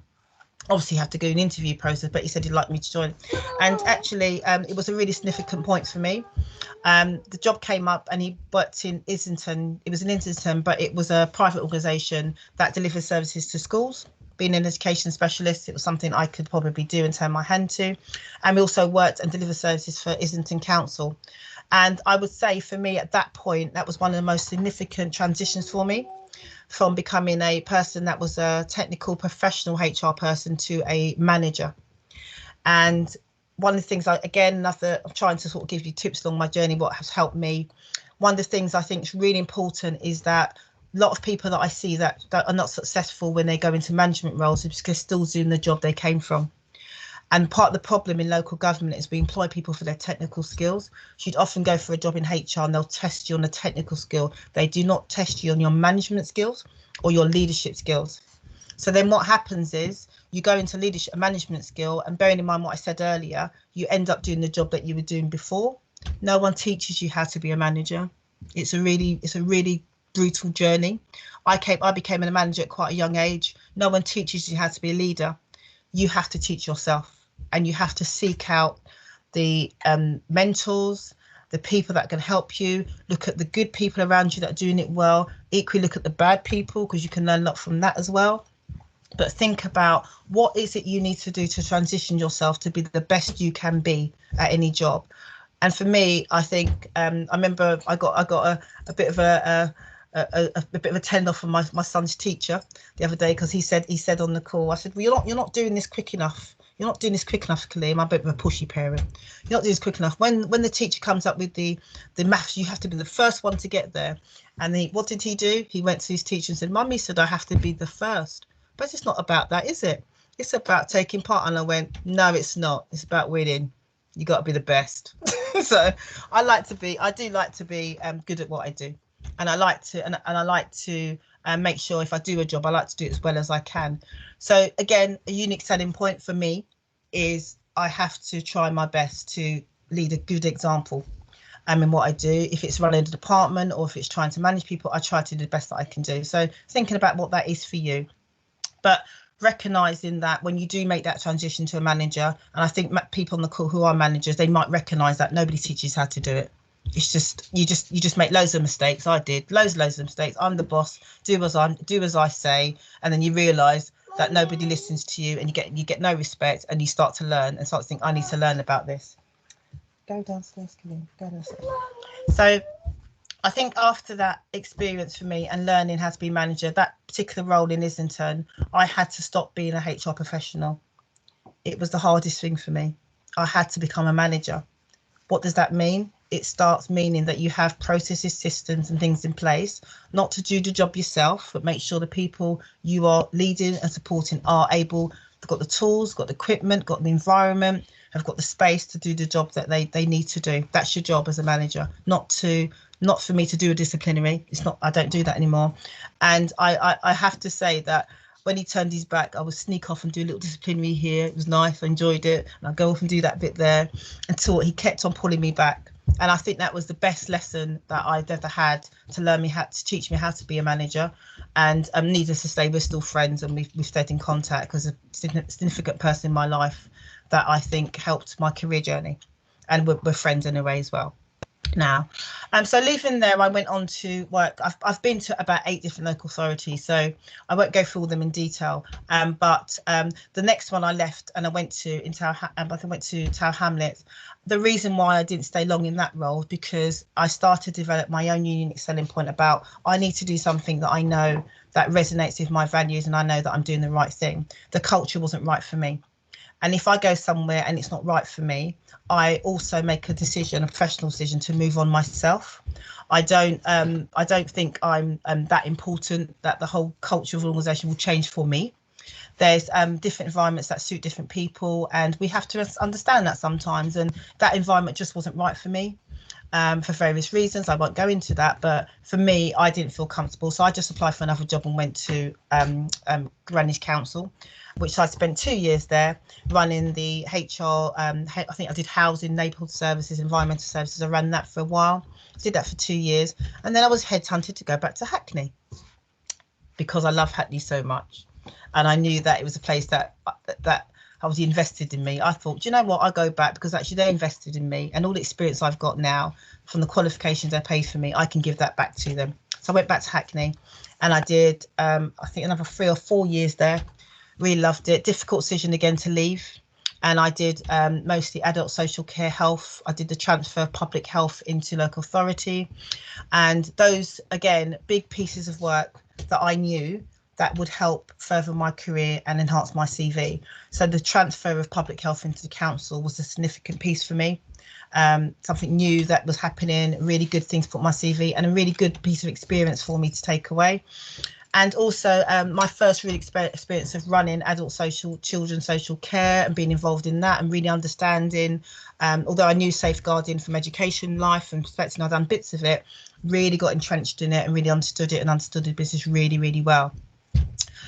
Obviously, you have to go an interview process, but he said he'd like me to join. And actually, it was a really significant point for me. The job came up, and he worked in Islington. It was in Islington, but it was a private organisation that delivers services to schools. Being an education specialist, it was something I could probably do and turn my hand to. And we also worked and delivered services for Islington Council. And I would say for me at that point, that was one of the most significant transitions for me, from becoming a person that was a technical professional HR person to a manager. And one of the things, I'm trying to sort of give you tips along my journey, what has helped me. One of the things I think is really important is that a lot of people that I see that are not successful when they go into management roles is because they're still doing the job they came from. And part of the problem in local government is we employ people for their technical skills. So you'd often go for a job in HR and they'll test you on a technical skill. They do not test you on your management skills or your leadership skills. So then what happens is you go into leadership and management skill, and bearing in mind what I said earlier, you end up doing the job that you were doing before. No one teaches you how to be a manager. It's a really brutal journey. I became a manager at quite a young age. No one teaches you how to be a leader. You have to teach yourself, and you have to seek out the mentors, the people that can help you. Look at the good people around you that are doing it well. Equally look at the bad people, because you can learn a lot from that as well. But think about what is it you need to do to transition yourself to be the best you can be at any job. And for me, I think I remember I got a bit of a bit of a tend off from my son's teacher the other day, because he said on the call, I said, well, you're not doing this quick enough. You're not doing this quick enough, Khalil. I'm a bit of a pushy parent. You're not doing this quick enough. When the teacher comes up with the maths, you have to be the first one to get there. And what did he do? He went to his teacher and said, Mummy said I have to be the first. But it's not about that, is it? It's about taking part. And I went, no, it's not. It's about winning. You got to be the best. So I do like to be good at what I do. And I like to make sure if I do a job, I like to do it as well as I can. So again, a unique selling point for me is I have to try my best to lead a good example in what I do. If it's running a department or if it's trying to manage people, I try to do the best that I can do. So thinking about what that is for you, but recognizing that when you do make that transition to a manager, and I think people on the call who are managers, they might recognize that nobody teaches how to do it. It's just you just make loads of mistakes. I did loads of mistakes. I'm the boss. Do as I say, and then you realise that nobody listens to you, and you get no respect, and you start to learn and start to think, I need to learn about this. Go downstairs, Colleen. Go downstairs. So I think after that experience for me and learning how to be a manager, that particular role in Islington, I had to stop being a HR professional. It was the hardest thing for me. I had to become a manager. What does that mean? It starts meaning that you have processes, systems and things in place, not to do the job yourself, but make sure the people you are leading and supporting are able, they've got the tools, got the equipment, got the environment, have got the space to do the job that they need to do. That's your job as a manager, not for me to do a disciplinary. It's not, I don't do that anymore. And I have to say that when he turned his back, I would sneak off and do a little disciplinary here. It was nice, I enjoyed it. And I'd go off and do that bit there until he kept on pulling me back. And I think that was the best lesson that I've ever had to teach me how to be a manager. And needless to say, we're still friends and we've stayed in contact, because a significant person in my life that I think helped my career journey. And we're friends in a way as well now. So leaving there, I went on to work. I've been to about 8 different local authorities, so I won't go through all them in detail. But the next one I left and I went to Tower Hamlets. The reason why I didn't stay long in that role, because I started to develop my own unique selling point about I need to do something that I know that resonates with my values, and I know that I'm doing the right thing. The culture wasn't right for me. And if I go somewhere and it's not right for me, I also make a professional decision to move on myself. I don't think I'm that important that the whole culture of an organisation will change for me. There's different environments that suit different people, and we have to understand that sometimes. And that environment just wasn't right for me for various reasons. I won't go into that, but for me, I didn't feel comfortable. So I just applied for another job and went to Greenwich Council, which I spent 2 years there running the HR. I think I did housing, neighbourhood services, environmental services. I ran that for a while, did that for 2 years. And then I was headhunted to go back to Hackney because I love Hackney so much. And I knew that it was a place that I was invested in me. I thought, do you know what, I'll go back because actually they invested in me, and all the experience I've got now from the qualifications they paid for me, I can give that back to them. So I went back to Hackney and I did, I think another 3 or 4 years there. Really loved it. Difficult decision again to leave. And I did mostly adult social care health. I did the transfer of public health into local authority. And those, again, big pieces of work that I knew that would help further my career and enhance my CV. So the transfer of public health into the council was a significant piece for me. Something new that was happening, really good thing to put on my CV, and a really good piece of experience for me to take away. And also my first real experience of running adult children's social care and being involved in that and really understanding, although I knew safeguarding from education life and perspective, I'd done bits of it, really got entrenched in it and really understood it and understood the business really, really well.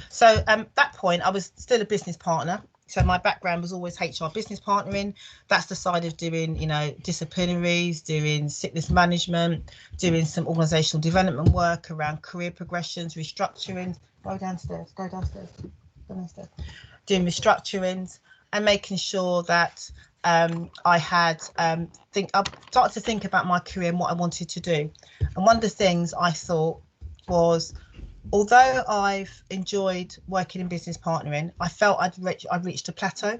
So at that point, I was still a business partner. So my background was always HR business partnering. That's the side of doing, you know, disciplinaries, doing sickness management, doing some organisational development work around career progressions, restructuring. Go downstairs. Doing restructurings and making sure that I had I started to think about my career and what I wanted to do. And one of the things I thought was, although I've enjoyed working in business partnering, I felt I'd reached a plateau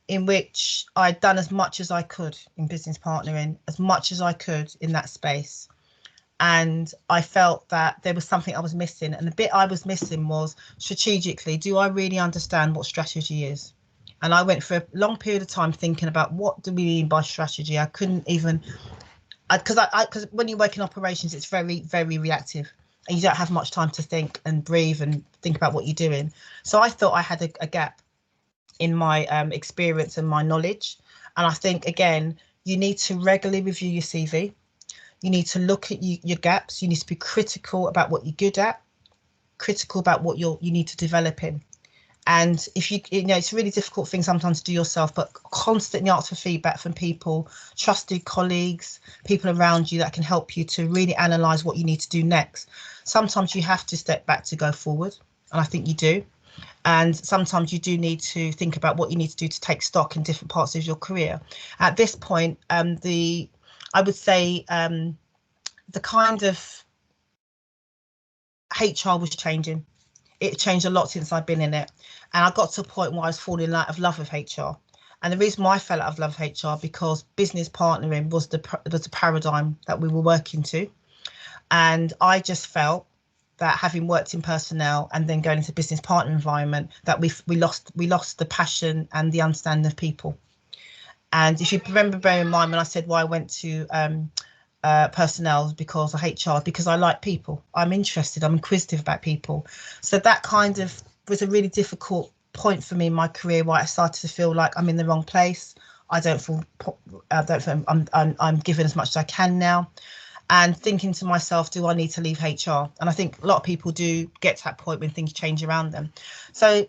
in which I'd done as much as I could in business partnering, as much as I could in that space. And I felt that there was something I was missing. And the bit I was missing was strategically, do I really understand what strategy is? And I went for a long period of time thinking about what do we mean by strategy? I couldn't even, because when you work in operations, it's very, very reactive. And you don't have much time to think and breathe and think about what you're doing. So I thought I had a gap in my experience and my knowledge. And I think, again, you need to regularly review your CV. You need to look at your gaps. You need to be critical about what you're good at, critical about what you need to develop in. And if you know, it's a really difficult thing sometimes to do yourself, but constantly ask for feedback from people, trusted colleagues, people around you that can help you to really analyse what you need to do next. Sometimes you have to step back to go forward, and I think you do. And sometimes you do need to think about what you need to do to take stock in different parts of your career. At this point, I would say the kind of HR was changing. It changed a lot since I've been in it. And I got to a point where I was falling out of love with HR. And the reason why I fell out of love with HR, because business partnering was the paradigm that we were working to. And I just felt that having worked in personnel and then going into business partner environment, that we lost the passion and the understanding of people. And if you remember, bear in mind when I said why I went to personnel because of HR, because I like people. I'm interested, I'm inquisitive about people. So that kind of was a really difficult point for me in my career where I started to feel like I'm in the wrong place. I don't feel I'm given as much as I can now. And thinking to myself, do I need to leave HR? And I think a lot of people do get to that point when things change around them. So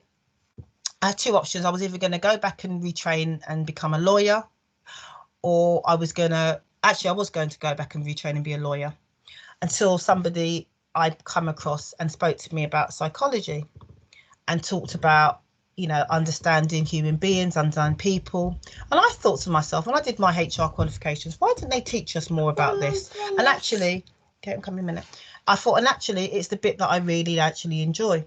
I had two options. I was either going to go back and retrain and become a lawyer, or I was going to go back and retrain and be a lawyer, until somebody I'd come across and spoke to me about psychology and talked about, you know, understanding human beings, understanding people. And I thought to myself, when I did my HR qualifications, why didn't they teach us more about this? And actually, okay, I'm coming in a minute. I thought, and actually, it's the bit that I really actually enjoy.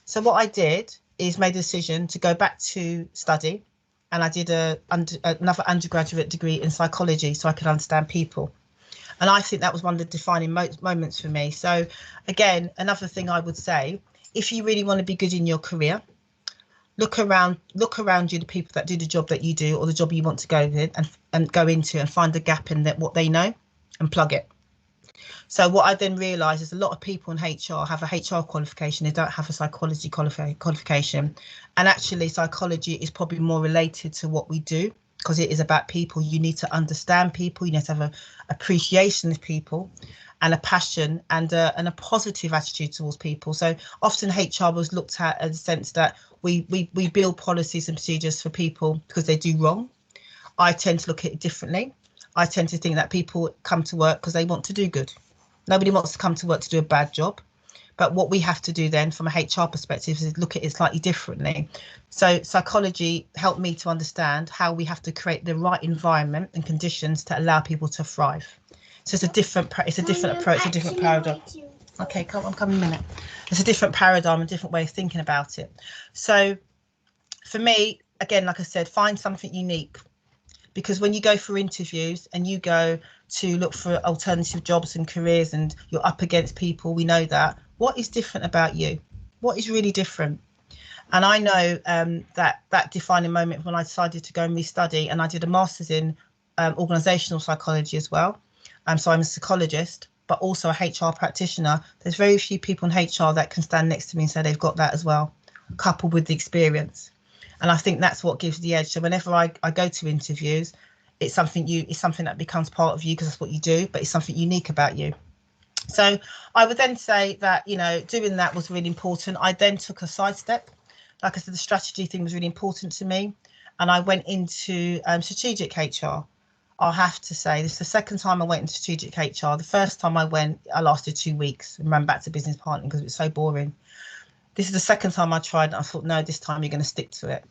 So what I did is made a decision to go back to study. And I did another undergraduate degree in psychology so I could understand people. And I think that was one of the defining moments for me. So again, another thing I would say, if you really want to be good in your career, look around you, the people that do the job that you do or the job you want to go with and go into and find the gap in what they know and plug it. So what I then realised is a lot of people in HR have a HR qualification, they don't have a psychology qualification. And actually psychology is probably more related to what we do because it is about people. You need to understand people, you need to have an appreciation of people and a passion and a positive attitude towards people. So often HR was looked at in the sense that we build policies and procedures for people because they do wrong. I tend to look at it differently. I tend to think that people come to work because they want to do good. Nobody wants to come to work to do a bad job. But what we have to do then from a HR perspective is look at it slightly differently. So psychology helped me to understand how we have to create the right environment and conditions to allow people to thrive. So it's a different approach, a different paradigm. Okay, I'm coming in a minute. It's a different paradigm, a different way of thinking about it. So for me, again, like I said, find something unique. Because when you go for interviews and you go to look for alternative jobs and careers and you're up against people, we know that. What is different about you? What is really different? And I know that defining moment when I decided to go and restudy, and I did a master's in organisational psychology as well. So I'm a psychologist. but also a HR practitioner. There's very few people in HR that can stand next to me and say they've got that as well, coupled with the experience. And I think that's what gives the edge. So whenever I go to interviews, it's something that becomes part of you because that's what you do, but it's something unique about you. So I would then say that, you know, doing that was really important. I then took a sidestep. Like I said, the strategy thing was really important to me. And I went into strategic HR. I'll have to say, this is the second time I went into strategic HR. The first time I went, I lasted 2 weeks and ran back to business partnering because it was so boring. This is the second time I tried, and I thought, no, this time you're going to stick to it.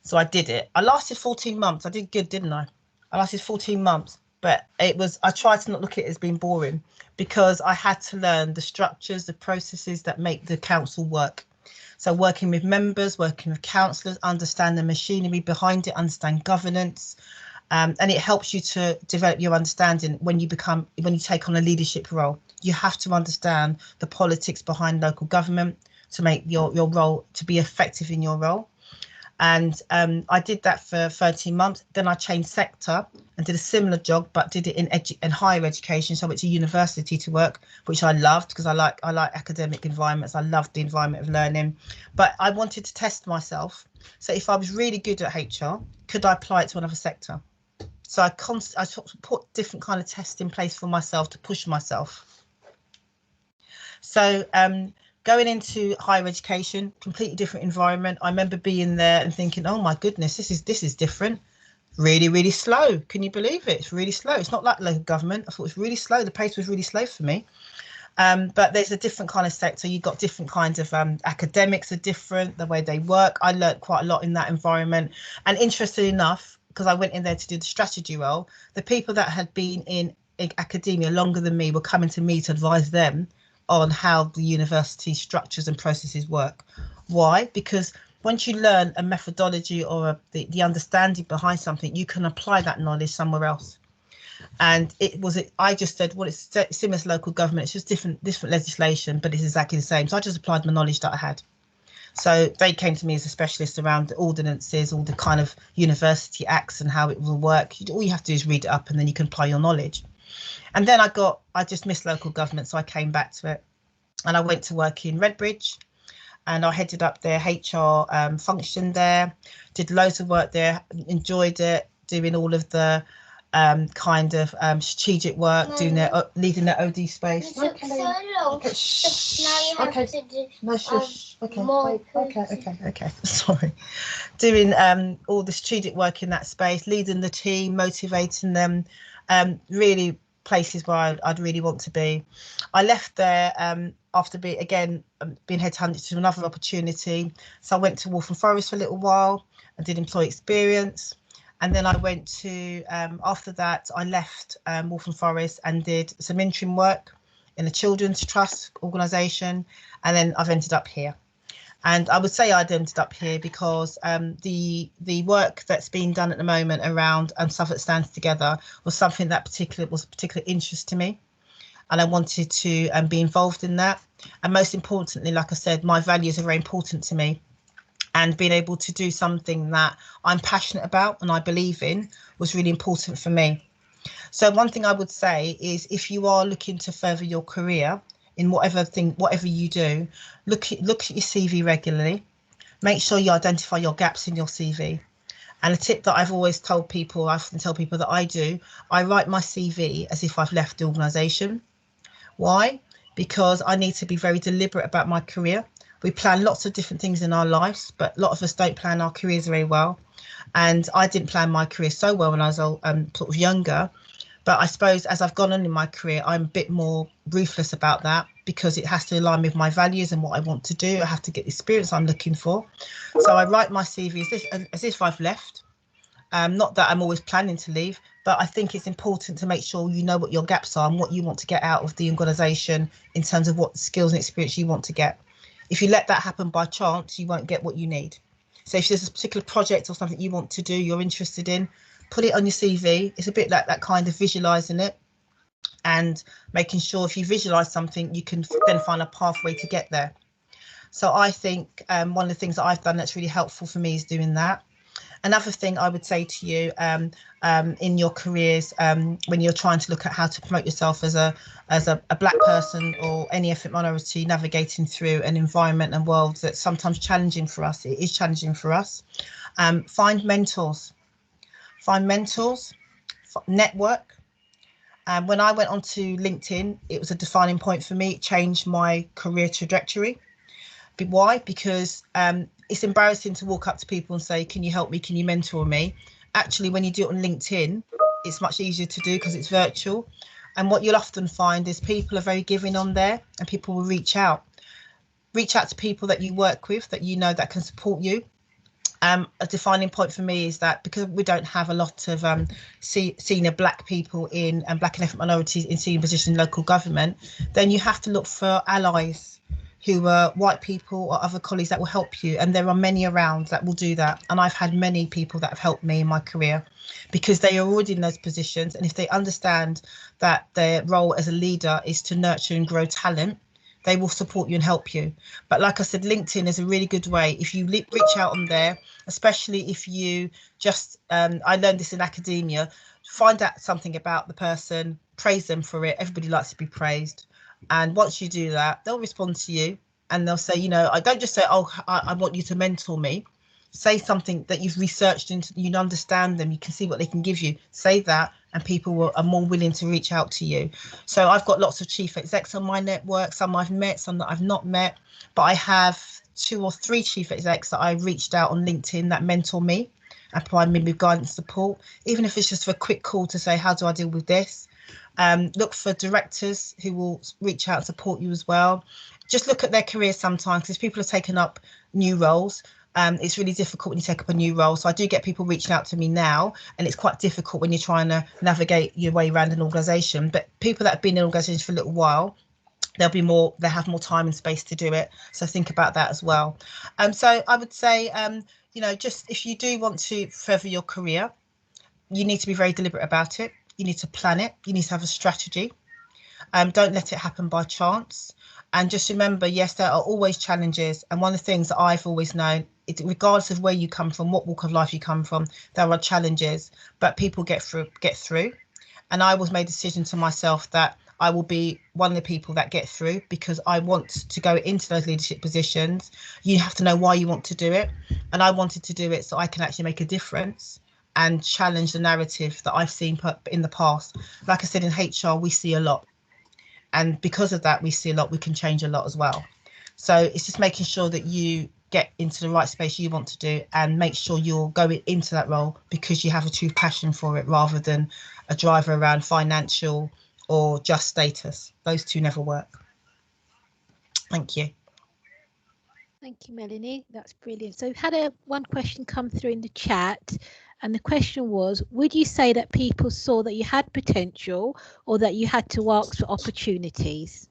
So I did it. I lasted 14 months. I did good, didn't I? I lasted 14 months, but I tried to not look at it as being boring because I had to learn the structures, the processes that make the council work. So working with members, working with councillors, understand the machinery behind it, understand governance, and it helps you to develop your understanding when you take on a leadership role. You have to understand the politics behind local government to make your role to be effective in your role. And I did that for 13 months. Then I changed sector and did a similar job, but did it in higher education. So I went to university to work, which I loved because I like academic environments. I loved the environment of learning, but I wanted to test myself. So if I was really good at HR, could I apply it to another sector? So I put different kind of tests in place for myself to push myself. So going into higher education, completely different environment. I remember being there and thinking, oh my goodness, this is different. Really, really slow. Can you believe it? It's really slow. It's not like local government. I thought it was really slow. The pace was really slow for me. But there's a different kind of sector. You've got different kinds of academics are different, the way they work. I learned quite a lot in that environment. And interestingly enough, because I went in there to do the strategy role, the people that had been in academia longer than me were coming to me to advise them on how the university structures and processes work. Why? Because once you learn a methodology or the understanding behind something, you can apply that knowledge somewhere else. And I just said, well, it's similar to local government. It's just different legislation, but it's exactly the same. So I just applied my knowledge that I had. So they came to me as a specialist around the ordinances, all the kind of university acts and how it will work. All you have to do is read it up and then you can apply your knowledge. And then I just missed local government, so I came back to it and I went to work in Redbridge and I headed up their HR function there, did loads of work there, enjoyed it, doing all of the kind of strategic work, leading their OD space. It took so long. Okay, shh. Now you have to do No, shush. more. Okay. Sorry. Doing all the strategic work in that space, leading the team, motivating them, really places where I'd really want to be. I left there after being headhunted to another opportunity. So I went to Waltham Forest for a little while. I did employee experience. And then I went to, after that, I left Waltham Forest and did some interim work in a children's trust organisation. And then I've ended up here. And I would say I'd ended up here because the work that's being done at the moment around Southwark Stands Together was something that was particular interest to me. And I wanted to be involved in that. And most importantly, like I said, my values are very important to me. And being able to do something that I'm passionate about and I believe in was really important for me. So one thing I would say is if you are looking to further your career in whatever you do, look at your CV regularly. Make sure you identify your gaps in your CV. And a tip that I've always told people, I often tell people that I write my CV as if I've left the organisation. Why? Because I need to be very deliberate about my career. We plan lots of different things in our lives, but a lot of us don't plan our careers very well. And I didn't plan my career so well when I was sort of younger. But I suppose as I've gone on in my career, I'm a bit more ruthless about that because it has to align with my values and what I want to do. I have to get the experience I'm looking for. So I write my CV as if I've left. Not that I'm always planning to leave, but I think it's important to make sure you know what your gaps are and what you want to get out of the organisation in terms of what skills and experience you want to get. If you let that happen by chance, you won't get what you need. So if there's a particular project or something you want to do, you're interested in, put it on your CV. It's a bit like that kind of visualising it and making sure if you visualise something, you can then find a pathway to get there. So I think one of the things that I've done that's really helpful for me is doing that. Another thing I would say to you in your careers, when you're trying to look at how to promote yourself as a black person or any ethnic minority navigating through an environment and world that's sometimes challenging for us, it is challenging for us. Find mentors, network. When I went onto LinkedIn, it was a defining point for me. It changed my career trajectory. Why? Because it's embarrassing to walk up to people and say, can you help me? Can you mentor me? Actually, when you do it on LinkedIn, it's much easier to do because it's virtual. And what you'll often find is people are very giving on there, and people will reach out to people that you work with, that you know that can support you. A defining point for me is that because we don't have a lot of senior black people in and black and ethnic minorities in senior positions in local government, then you have to look for allies who are white people or other colleagues that will help you. And there are many around that will do that. And I've had many people that have helped me in my career because they are already in those positions. And if they understand that their role as a leader is to nurture and grow talent, they will support you and help you. But like I said, LinkedIn is a really good way. If you reach out on there, especially if you just, I learned this in academia, find out something about the person, praise them for it. Everybody likes to be praised. And once you do that, they'll respond to you and they'll say, you know, I don't just say, oh, I want you to mentor me. Say something that you've researched into, you understand them, you can see what they can give you. Say that, and people are more willing to reach out to you. So I've got lots of chief execs on my network, some I've met, some that I've not met, but I have 2 or 3 chief execs that I reached out on LinkedIn that mentor me and provide me with guidance support, even if it's just for a quick call to say, how do I deal with this? Look for directors who will reach out and support you as well. Just look at their careers sometimes, because people have taken up new roles. It's really difficult when you take up a new role. So I do get people reaching out to me now, and it's quite difficult when you're trying to navigate your way around an organisation. But people that have been in organisations for a little while, they'll have more time and space to do it. So think about that as well. So I would say, you know, just if you do want to further your career, you need to be very deliberate about it. You need to plan it. You need to have a strategy. Don't let it happen by chance. And just remember, yes, there are always challenges. And one of the things that I've always known, regardless of where you come from, what walk of life you come from, there are challenges, but people get through. And I always made a decision to myself that I will be one of the people that get through, because I want to go into those leadership positions. You have to know why you want to do it. And I wanted to do it so I can actually make a difference and challenge the narrative that I've seen in the past. Like I said, in HR, we see a lot. And because of that, we see a lot, we can change a lot as well. So it's just making sure that you get into the right space you want to do, and make sure you're going into that role because you have a true passion for it, rather than a driver around financial or just status. Those two never work. Thank you. Thank you, Melanie. That's brilliant. So we've had one question come through in the chat. And the question was, would you say that people saw that you had potential, or that you had to ask for opportunities?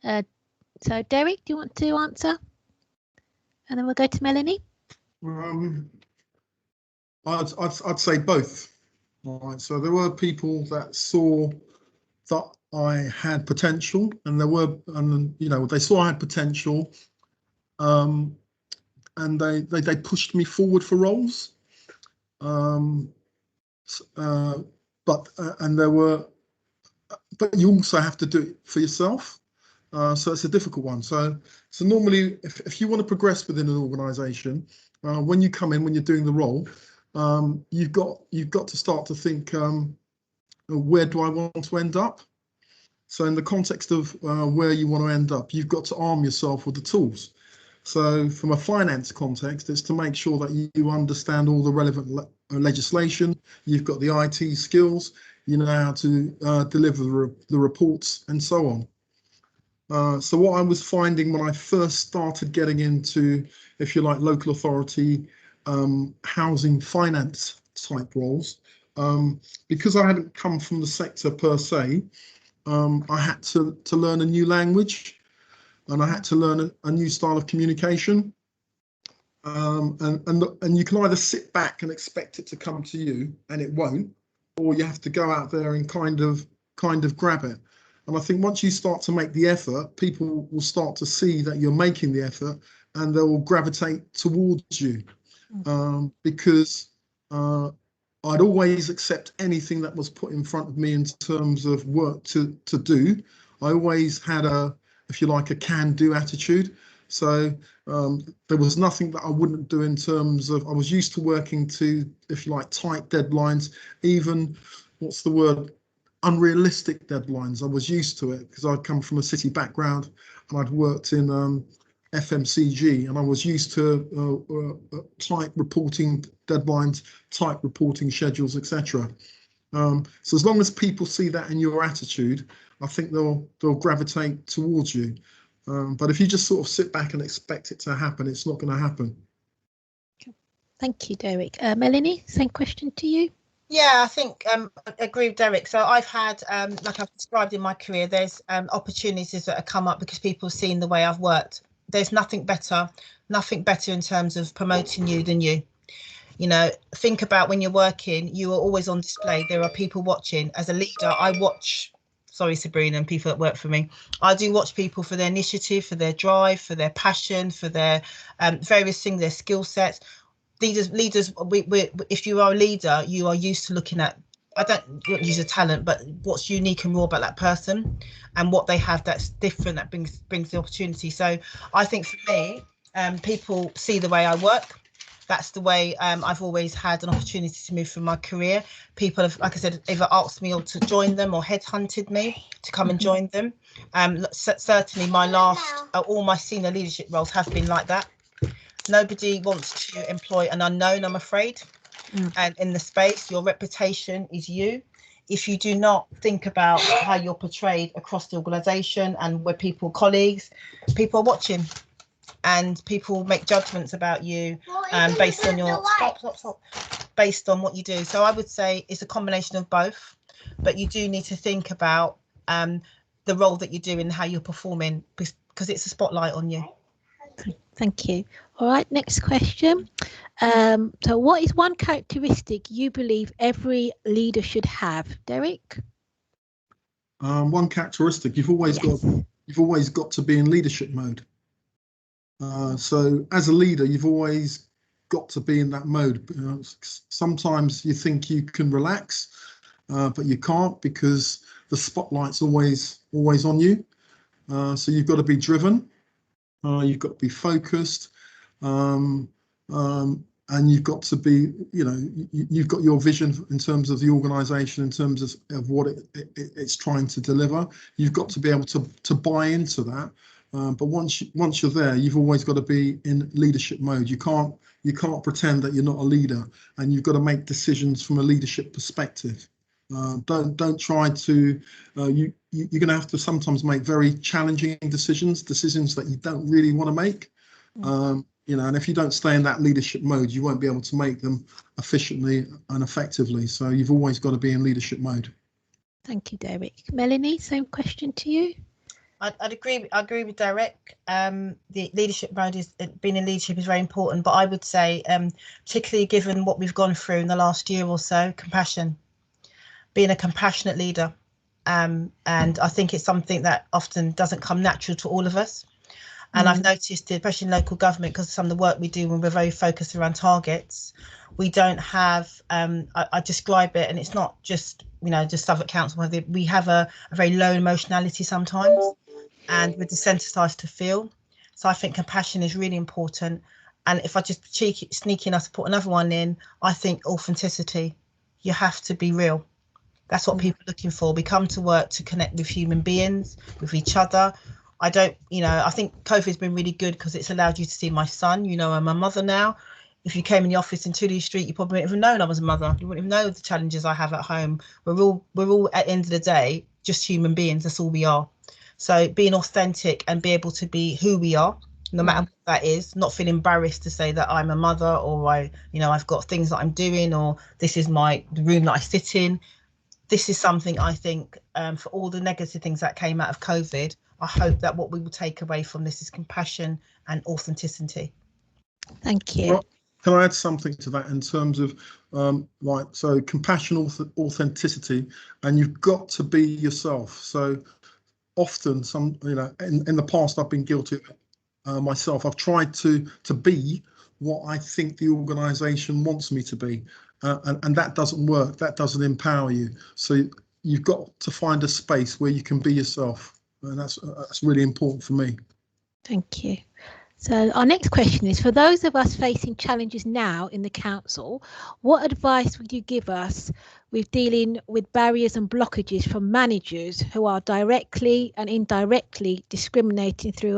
So Derrick, do you want to answer? And then we'll go to Melanie. I'd say both. All right. So there were people that saw that I had potential, and you know, they saw I had potential, and they pushed me forward for roles. But you also have to do it for yourself. So it's a difficult one. So normally, if you want to progress within an organisation, when you come in, when you're doing the role, you've got to start to think, where do I want to end up? So in the context of where you want to end up, you've got to arm yourself with the tools. So from a finance context, it's to make sure that you understand all the relevant legislation, you've got the IT skills, you know how to deliver the reports and so on. So what I was finding when I first started getting into, if you like, local authority housing finance type roles, because I hadn't come from the sector per se, I had to learn a new language. And I had to learn a new style of communication. And you can either sit back and expect it to come to you, and it won't, or you have to go out there and kind of grab it. And I think once you start to make the effort, people will start to see that you're making the effort, and they will gravitate towards you. because I'd always accept anything that was put in front of me in terms of work to do. I always had a, if you like, a can-do attitude. So there was nothing that I wouldn't do in terms of, I was used to working to, if you like, tight deadlines, even, what's the word, unrealistic deadlines. I was used to it because I'd come from a city background and I'd worked in FMCG, and I was used to tight reporting deadlines, tight reporting schedules, etc. So as long as people see that in your attitude, I think they'll gravitate towards you. But if you just sort of sit back and expect it to happen, it's not going to happen. Thank you, Derrick. Melanie, same question to you. Yeah, I think I agree with Derrick. So I've had, like I've described in my career, there's opportunities that have come up because people have seen the way I've worked. There's nothing better in terms of promoting you than you. You know, think about when you're working, you are always on display. There are people watching. As a leader, I watch, sorry, Sabrina, and people that work for me, I do watch people for their initiative, for their drive, for their passion, for their various things, their skill sets. Leaders, if you are a leader, you are used to looking at, I don't use a talent, but what's unique and raw about that person and what they have that's different, that brings the opportunity. So I think for me, people see the way I work. That's the way I've always had an opportunity to move through my career. People have, like I said, either asked me or to join them or headhunted me to come and join them. Certainly my last, all my senior leadership roles have been like that. Nobody wants to employ an unknown, I'm afraid. And in the space, your reputation is you. If you do not think about how you're portrayed across the organisation and where colleagues, people are watching. And people make judgments about you based on your based on what you do. So I would say it's a combination of both, but you do need to think about the role that you do and how you're performing, because it's a spotlight on you. Thank you. All right, next question. So what is one characteristic you believe every leader should have, Derrick? One characteristic, you've always got to be in leadership mode. So as a leader, you've always got to be in that mode. Sometimes you think you can relax, but you can't, because the spotlight's always on you. So you've got to be driven, you've got to be focused, and you've got to be, you've got your vision in terms of the organisation, in terms of what it's trying to deliver. You've got to be able to buy into that. But once you're there, you've always got to be in leadership mode. You can't pretend that you're not a leader, and you've got to make decisions from a leadership perspective. Don't try to. You're going to have to sometimes make very challenging decisions that you don't really want to make. And if you don't stay in that leadership mode, you won't be able to make them efficiently and effectively. So you've always got to be in leadership mode. Thank you, Derrick. Melanie, same question to you. I agree with Derrick. The leadership mode being in leadership is very important, but I would say, particularly given what we've gone through in the last year or so, compassion, being a compassionate leader. And I think it's something that often doesn't come natural to all of us. And I've noticed, especially in local government, because of some of the work we do when we're very focused around targets, we don't have, I describe it, and it's not just, just Southwark Council, we have a very low emotionality sometimes, and we're desensitized to feel. So I think compassion is really important. And if I just sneak in, I put another one in, I think authenticity. You have to be real. That's what people are looking for. We come to work to connect with human beings, with each other. I think COVID's been really good because it's allowed you to see my son. I'm a mother now. If you came in the office in Tudor Street, you probably wouldn't have known I was a mother. You wouldn't even know the challenges I have at home. We're all at the end of the day just human beings. That's all we are. So being authentic and be able to be who we are, no matter what that is, not feel embarrassed to say that I'm a mother, or I've got things that I'm doing, or this is the room that I sit in. This is something I think, for all the negative things that came out of COVID, I hope that what we will take away from this is compassion and authenticity. Thank you. Well, can I add something to that in terms of so compassion, authenticity, and you've got to be yourself. So often, in the past, I've been guilty of it myself. I've tried to be what I think the organisation wants me to be, and that doesn't work. That doesn't empower you. So you've got to find a space where you can be yourself, and that's really important for me. Thank you. So our next question is, for those of us facing challenges now in the council, what advice would you give us with dealing with barriers and blockages from managers who are directly and indirectly discriminating through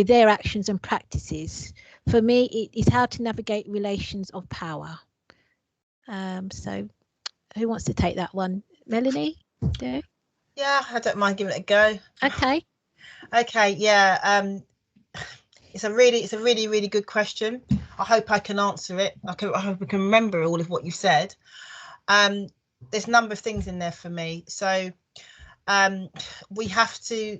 their actions and practices? For me, it is how to navigate relations of power. So who wants to take that one? Melanie? Do? Yeah, I don't mind giving it a go. Okay. Okay, yeah. It's a really good question. I hope I can answer it. I hope I can remember all of what you said. There's a number of things in there for me. So we have to,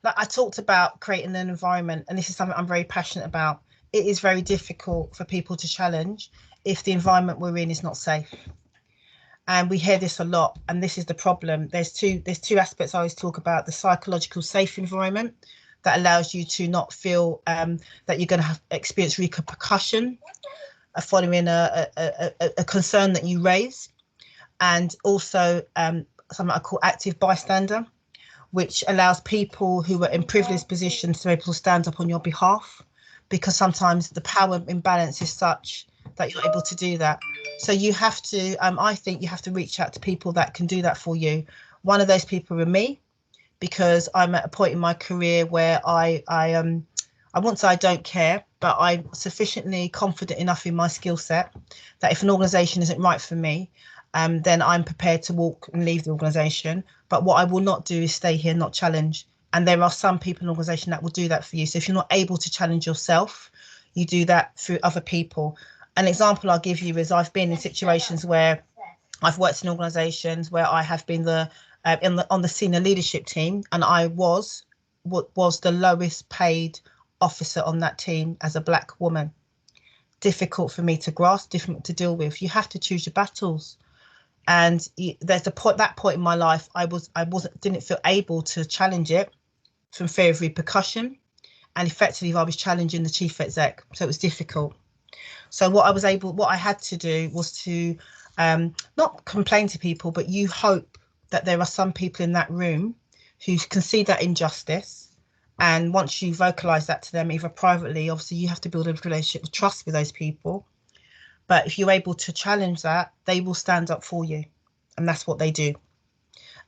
like I talked about creating an environment, and this is something I'm very passionate about. It is very difficult for people to challenge if the environment we're in is not safe. And we hear this a lot, and this is the problem. There's two aspects I always talk about: the psychological safe environment that allows you to not feel that you're going to experience repercussion following a concern that you raise, and also something I call active bystander, which allows people who are in privileged positions to be able to stand up on your behalf, because sometimes the power imbalance is such that you're able to do that. So you have to, I think you have to reach out to people that can do that for you. One of those people are me, because I'm at a point in my career where I won't say I don't care, but I'm sufficiently confident enough in my skill set that if an organisation isn't right for me, then I'm prepared to walk and leave the organisation. But what I will not do is stay here, not challenge. And there are some people in an organisation that will do that for you. So if you're not able to challenge yourself, you do that through other people. An example I'll give you is I've been in situations where I've worked in organisations where I have been on the senior leadership team, and I was the lowest paid officer on that team as a black woman. Difficult for me to grasp, difficult to deal with. You have to choose your battles. And there's that point in my life I didn't feel able to challenge it from fear of repercussion, and effectively I was challenging the chief exec, so it was difficult. So what I had to do was to not complain to people, but you hope that there are some people in that room who can see that injustice, and once you vocalize that to them, either privately, obviously you have to build a relationship of trust with those people, but if you're able to challenge that, they will stand up for you, and that's what they do.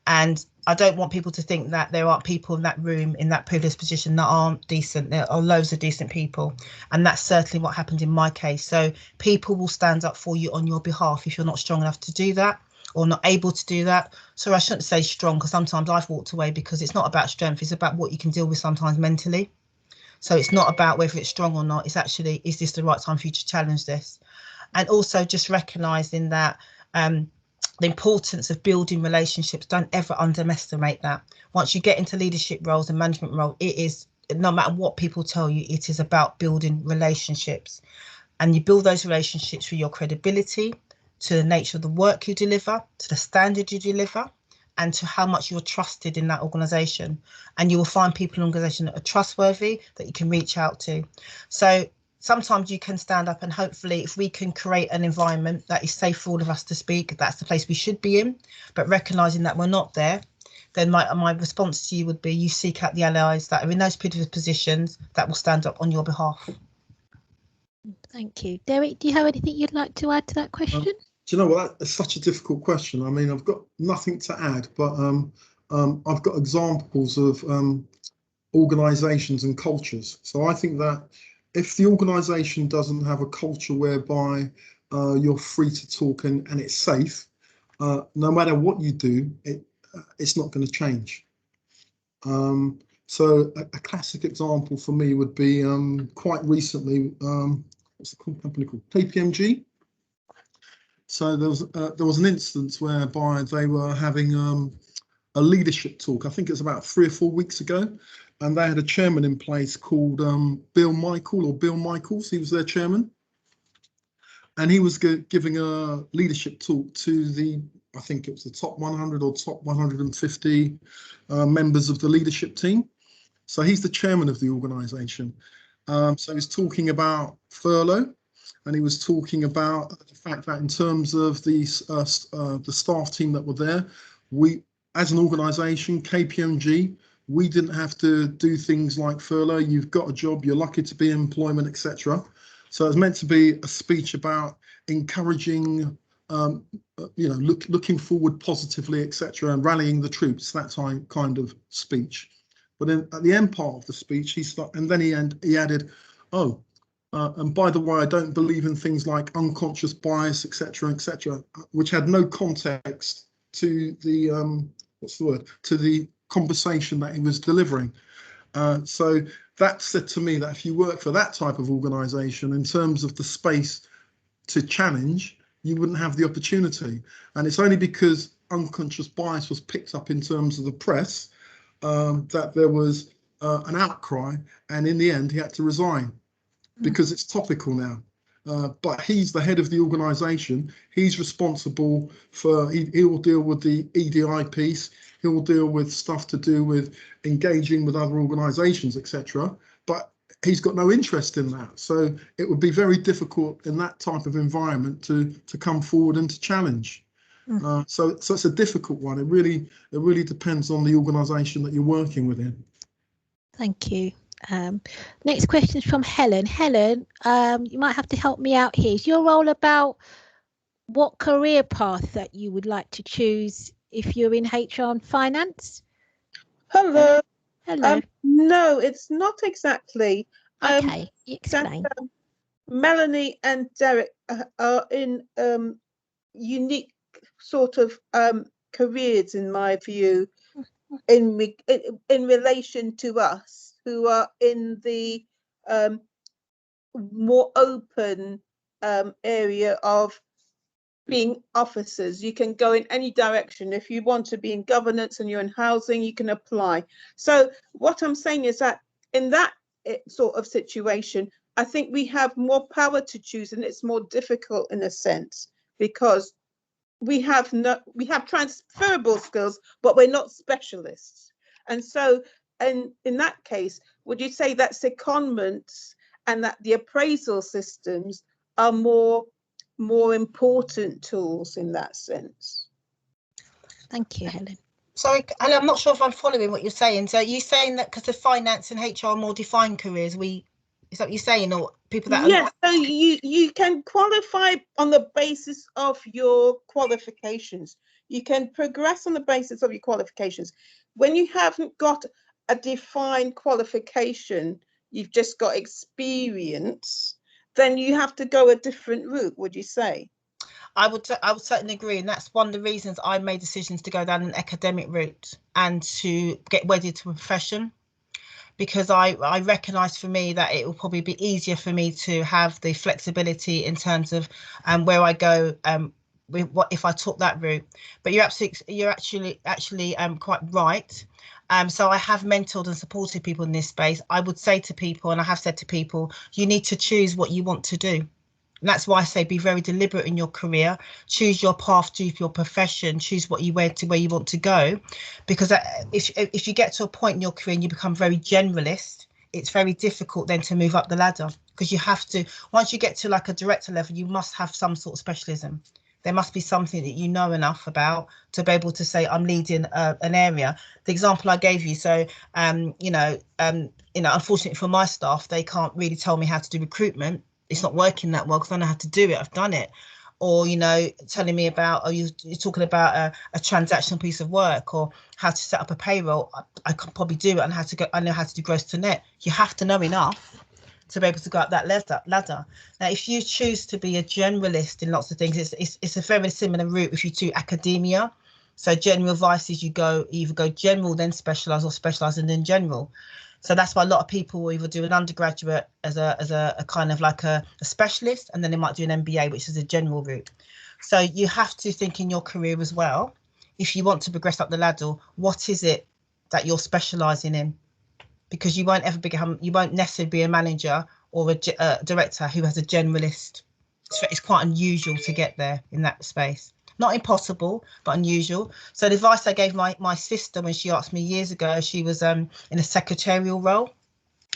And I don't want people to think that there aren't people in that room in that privileged position that aren't decent. There are loads of decent people, and that's certainly what happened in my case. So people will stand up for you on your behalf if you're not strong enough to do that, or not able to do that. So I shouldn't say strong, because sometimes I've walked away because it's not about strength, it's about what you can deal with sometimes mentally. So it's not about whether it's strong or not, it's actually, is this the right time for you to challenge this? And also just recognising that the importance of building relationships, don't ever underestimate that. Once you get into leadership roles and management role, it is, no matter what people tell you, it is about building relationships. And you build those relationships through your credibility, to the nature of the work you deliver, to the standard you deliver, and to how much you're trusted in that organisation. And you will find people in an organisation that are trustworthy, that you can reach out to. So sometimes you can stand up, and hopefully if we can create an environment that is safe for all of us to speak, that's the place we should be in. But recognising that we're not there, then my response to you would be, you seek out the allies that are in those privileged positions that will stand up on your behalf. Thank you. Derrick, do you have anything you'd like to add to that question? Do you know what? That's such a difficult question. I mean, I've got nothing to add, but I've got examples of organisations and cultures. So I think that if the organisation doesn't have a culture whereby you're free to talk and it's safe, no matter what you do, it's not going to change. So a classic example for me would be quite recently, what's the company called? KPMG. So there was an instance whereby they were having a leadership talk. I think it's about 3 or 4 weeks ago, and they had a chairman in place called Bill Michaels. He was their chairman, and he was giving a leadership talk to I think it was the top 100 or top 150 members of the leadership team. So he's the chairman of the organisation, So he was talking about furlough, and he was talking about the fact that in terms of the staff team that were there, we, as an organisation, KPMG, we didn't have to do things like furlough. You've got a job, you're lucky to be in employment, etc. So it was meant to be a speech about encouraging, looking forward positively, etc., and rallying the troops. That kind of speech. But then at the end part of the speech, he added, "Oh, and by the way, I don't believe in things like unconscious bias, etc., etc., which had no context to the to the conversation that he was delivering." So that said to me that if you work for that type of organisation, in terms of the space to challenge, you wouldn't have the opportunity. And it's only because unconscious bias was picked up in terms of the press that there was an outcry, and in the end he had to resign because it's topical now. But he's the head of the organisation. He's responsible for, he will deal with the EDI piece. He'll deal with stuff to do with engaging with other organisations, etc. But he's got no interest in that. So it would be very difficult in that type of environment to come forward and to challenge. So it's a difficult one. It really depends on the organisation that you're working within. Thank you. Next question is from Helen. Helen, you might have to help me out here. Is your role about what career path that you would like to choose if you're in HR and finance? Hello. Hello. No, it's not exactly. Okay, explain. Melanie and Derrick are in unique sort of careers, in my view, in relation to us, who are in the more open area of being officers. You can go in any direction. If you want to be in governance and you're in housing, you can apply. So what I'm saying is that in that sort of situation, I think we have more power to choose, and it's more difficult in a sense because we have transferable skills, but we're not specialists. And so, and in that case, would you say that secondments and that the appraisal systems are more important tools in that sense? Thank you, Helen. Sorry, and I'm not sure if I'm following what you're saying. So you're saying that because the finance and HR are more defined careers, is that what you're saying, or people that are... Yes, so you can qualify on the basis of your qualifications. You can progress on the basis of your qualifications. When you haven't got a defined qualification, you've just got experience, then you have to go a different route, would you say? I would certainly agree, and that's one of the reasons I made decisions to go down an academic route and to get wedded to a profession, because I recognise for me that it will probably be easier for me to have the flexibility in terms of where I go with what if I took that route. But you're actually quite right. So I have mentored and supported people in this space. I would say to people, and I have said to people, you need to choose what you want to do. And that's why I say be very deliberate in your career, choose your path, choose your profession, choose where you want to go. Because if you get to a point in your career and you become very generalist, it's very difficult then to move up the ladder, because you have to, once you get to like a director level, you must have some sort of specialism. There must be something that you know enough about to be able to say, I'm leading an area. The example I gave you, so, unfortunately for my staff, they can't really tell me how to do recruitment. It's not working that well because I know how to do it. I've done it. Or, telling me about, or you're talking about a transactional piece of work or how to set up a payroll. I could probably do it, and I know how to do gross to net. You have to know enough to be able to go up that ladder. Now, if you choose to be a generalist in lots of things, it's a very similar route if you do academia. So general advice is you either go general, then specialise, or specialise and then general. So that's why a lot of people will either do an undergraduate as a kind of like a specialist, and then they might do an MBA, which is a general route. So you have to think in your career as well, if you want to progress up the ladder, what is it that you're specialising in? Because you won't necessarily be a manager or a director who has a generalist. It's quite unusual to get there in that space. Not impossible, but unusual. So the advice I gave my sister when she asked me years ago, she was in a secretarial role,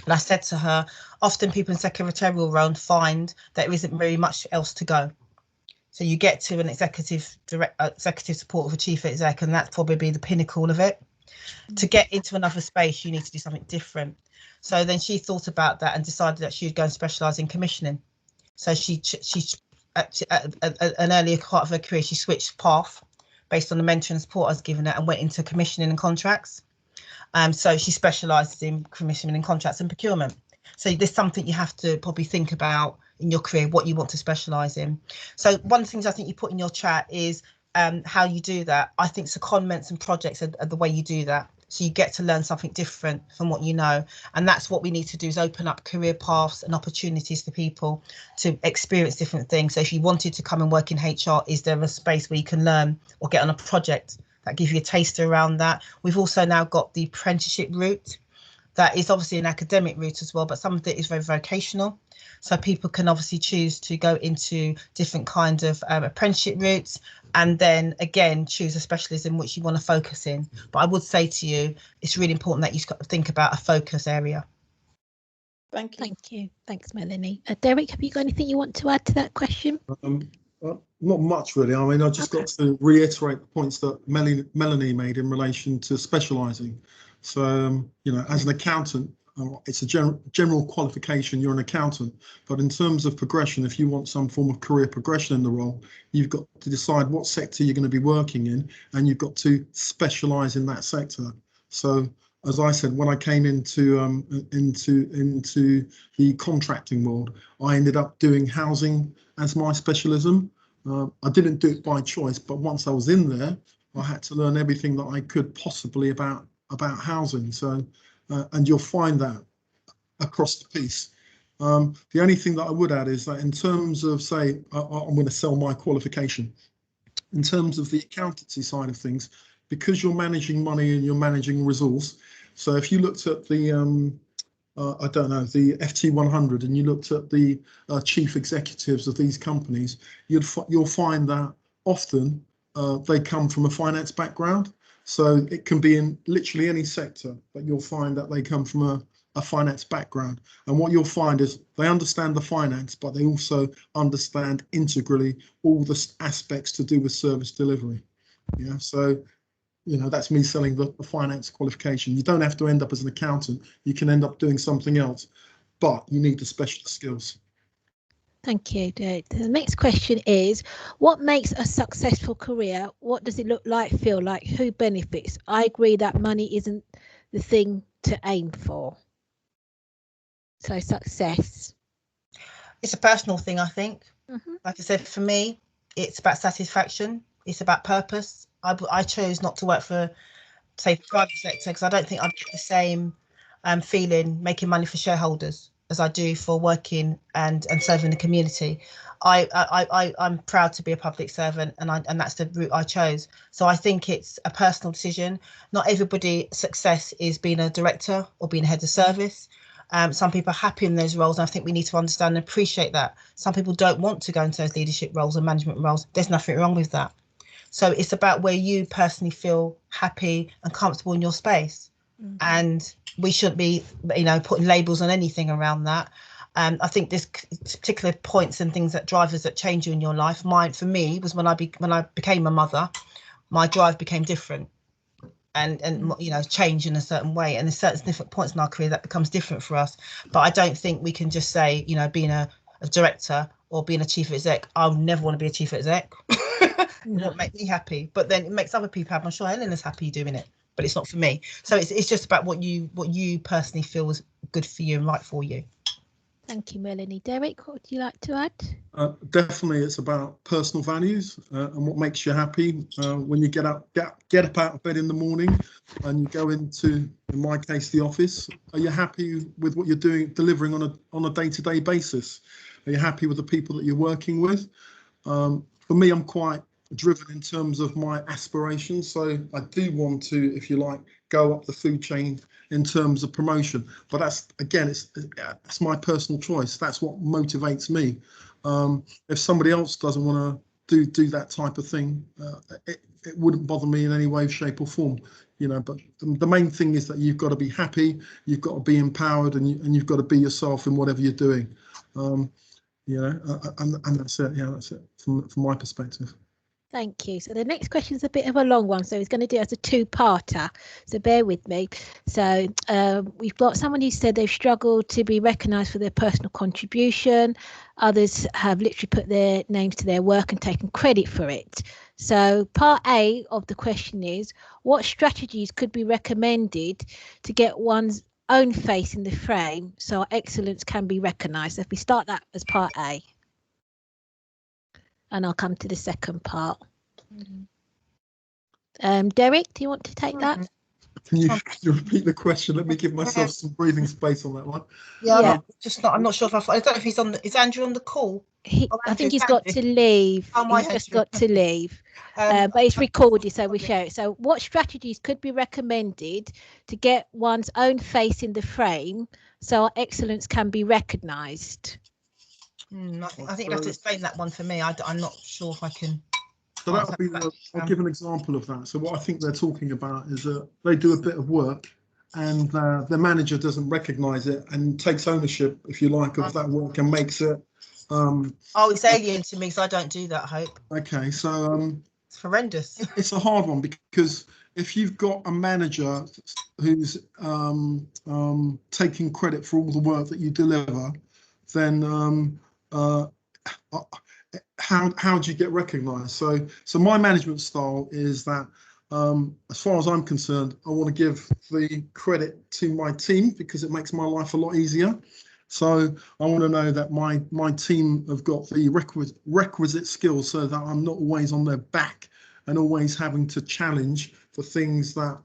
And I said to her, often people in secretarial role find there isn't very much else to go. So you get to an executive support of a chief exec, and that's probably the pinnacle of it. To get into another space, you need to do something different. So then she thought about that and decided that she would go and specialise in commissioning. So she at an earlier part of her career, she switched path based on the mentoring and support I was given her and went into commissioning and contracts. So she specialises in commissioning and contracts and procurement. So there's something you have to probably think about in your career, what you want to specialise in. So one of the things I think you put in your chat is how you do that. I think secondments and projects are the way you do that. So you get to learn something different from what you know. And that's what we need to do, is open up career paths and opportunities for people to experience different things. So if you wanted to come and work in HR, is there a space where you can learn or get on a project that gives you a taster around that? We've also now got the apprenticeship route. That is obviously an academic route as well, but some of it is very vocational. So people can obviously choose to go into different kinds of apprenticeship routes, and then again choose a specialism which you want to focus in. But I would say to you, it's really important that you think about a focus area. Thank you. Thank you. Thanks, Melanie. Derrick, have you got anything you want to add to that question? Not much really. I mean, I just got to reiterate the points that Melanie made in relation to specialising. So, you know, as an accountant, it's a general qualification, you're an accountant, but in terms of progression, if you want some form of career progression in the role, you've got to decide what sector you're going to be working in, and you've got to specialise in that sector. So, as I said, when I came into the contracting world, I ended up doing housing as my specialism. I didn't do it by choice, but once I was in there, I had to learn everything that I could possibly about housing. So, and you'll find that across the piece. The only thing that I would add is that in terms of, say, I'm going to sell my qualification. In terms of the accountancy side of things, because you're managing money and you're managing resource. So if you looked at the, I don't know, the FT 100, and you looked at the chief executives of these companies, you'll find that often they come from a finance background. So it can be in literally any sector, but you'll find that they come from a finance background. And what you'll find is they understand the finance, but they also understand integrally all the aspects to do with service delivery. Yeah, so, you know, that's me selling the finance qualification. You don't have to end up as an accountant. You can end up doing something else, but you need the specialist skills. Thank you, Derrick. The next question is, what makes a successful career? What does it look like, feel like? Who benefits? I agree that money isn't the thing to aim for. So success. It's a personal thing, I think. Like I said, for me, it's about satisfaction. It's about purpose. I chose not to work for, say, the private sector, because I don't think I'd get the same feeling making money for shareholders as I do for working and serving the community. I'm proud to be a public servant, and that's the route I chose. So I think it's a personal decision. Not everybody's success is being a director or being a head of service. Some people are happy in those roles, and I think we need to understand and appreciate that. Some people don't want to go into those leadership roles and management roles. There's nothing wrong with that. So it's about where you personally feel happy and comfortable in your space. And we shouldn't be, you know, putting labels on anything around that. I think there's particular points and things that drivers that change you in your life. Mine, for me, was when I became a mother, my drive became different, and you know, change in a certain way. And there's certain different points in our career that becomes different for us. But I don't think we can just say, you know, being a director or being a chief exec, I'll never want to be a chief exec. It won't make me happy, but then it makes other people happy. I'm sure Eleanor's happy doing it, but it's not for me. So it's just about what you personally feel is good for you and right for you. Thank you, Melanie. Derrick, what would you like to add? Definitely, it's about personal values and what makes you happy when you get up out of bed in the morning and you go into, in my case, the office. Are you happy with what you're delivering on a day-to-day basis? Are you happy with the people that you're working with? For me, I'm quite driven in terms of my aspirations, so I do want to, if you like, go up the food chain in terms of promotion. But that's, again, it's my personal choice. That's what motivates me. If somebody else doesn't want to do that type of thing, it wouldn't bother me in any way, shape or form. you know, but the main thing is that you've got to be happy, you've got to be empowered, and you've got to be yourself in whatever you're doing. You know, and that's it. Yeah, that's it from my perspective. Thank you. So the next question is a bit of a long one, so he's going to do it as a two-parter, so bear with me. So we've got someone who said they've struggled to be recognised for their personal contribution. Others have literally put their names to their work and taken credit for it. So part A of the question is, what strategies could be recommended to get one's own face in the frame so excellence can be recognised? So if we start that as part A, and I'll come to the second part. Derrick, do you want to take that? Can you repeat the question? Let me give myself some breathing space on that one. Yeah, I'm not sure if I don't know if he's on. Is Andrew on the call? I think he's got to leave. He's just got to leave. But it's recorded, so we share it. So what strategies could be recommended to get one's own face in the frame so our excellence can be recognised? I think you have to explain that one for me. I'm not sure if I can. So that would be I'll give an example of that. So what I think they're talking about is that they do a bit of work and their manager doesn't recognise it and takes ownership, if you like, of that work and makes it. It's alien to me, so I don't do that, Hope. Okay, so it's horrendous. It's a hard one because if you've got a manager who's taking credit for all the work that you deliver, then how do you get recognised? So my management style is that, as far as I'm concerned, I want to give the credit to my team because it makes my life a lot easier. So I want to know that my team have got the requisite skills so that I'm not always on their back and always having to challenge for things that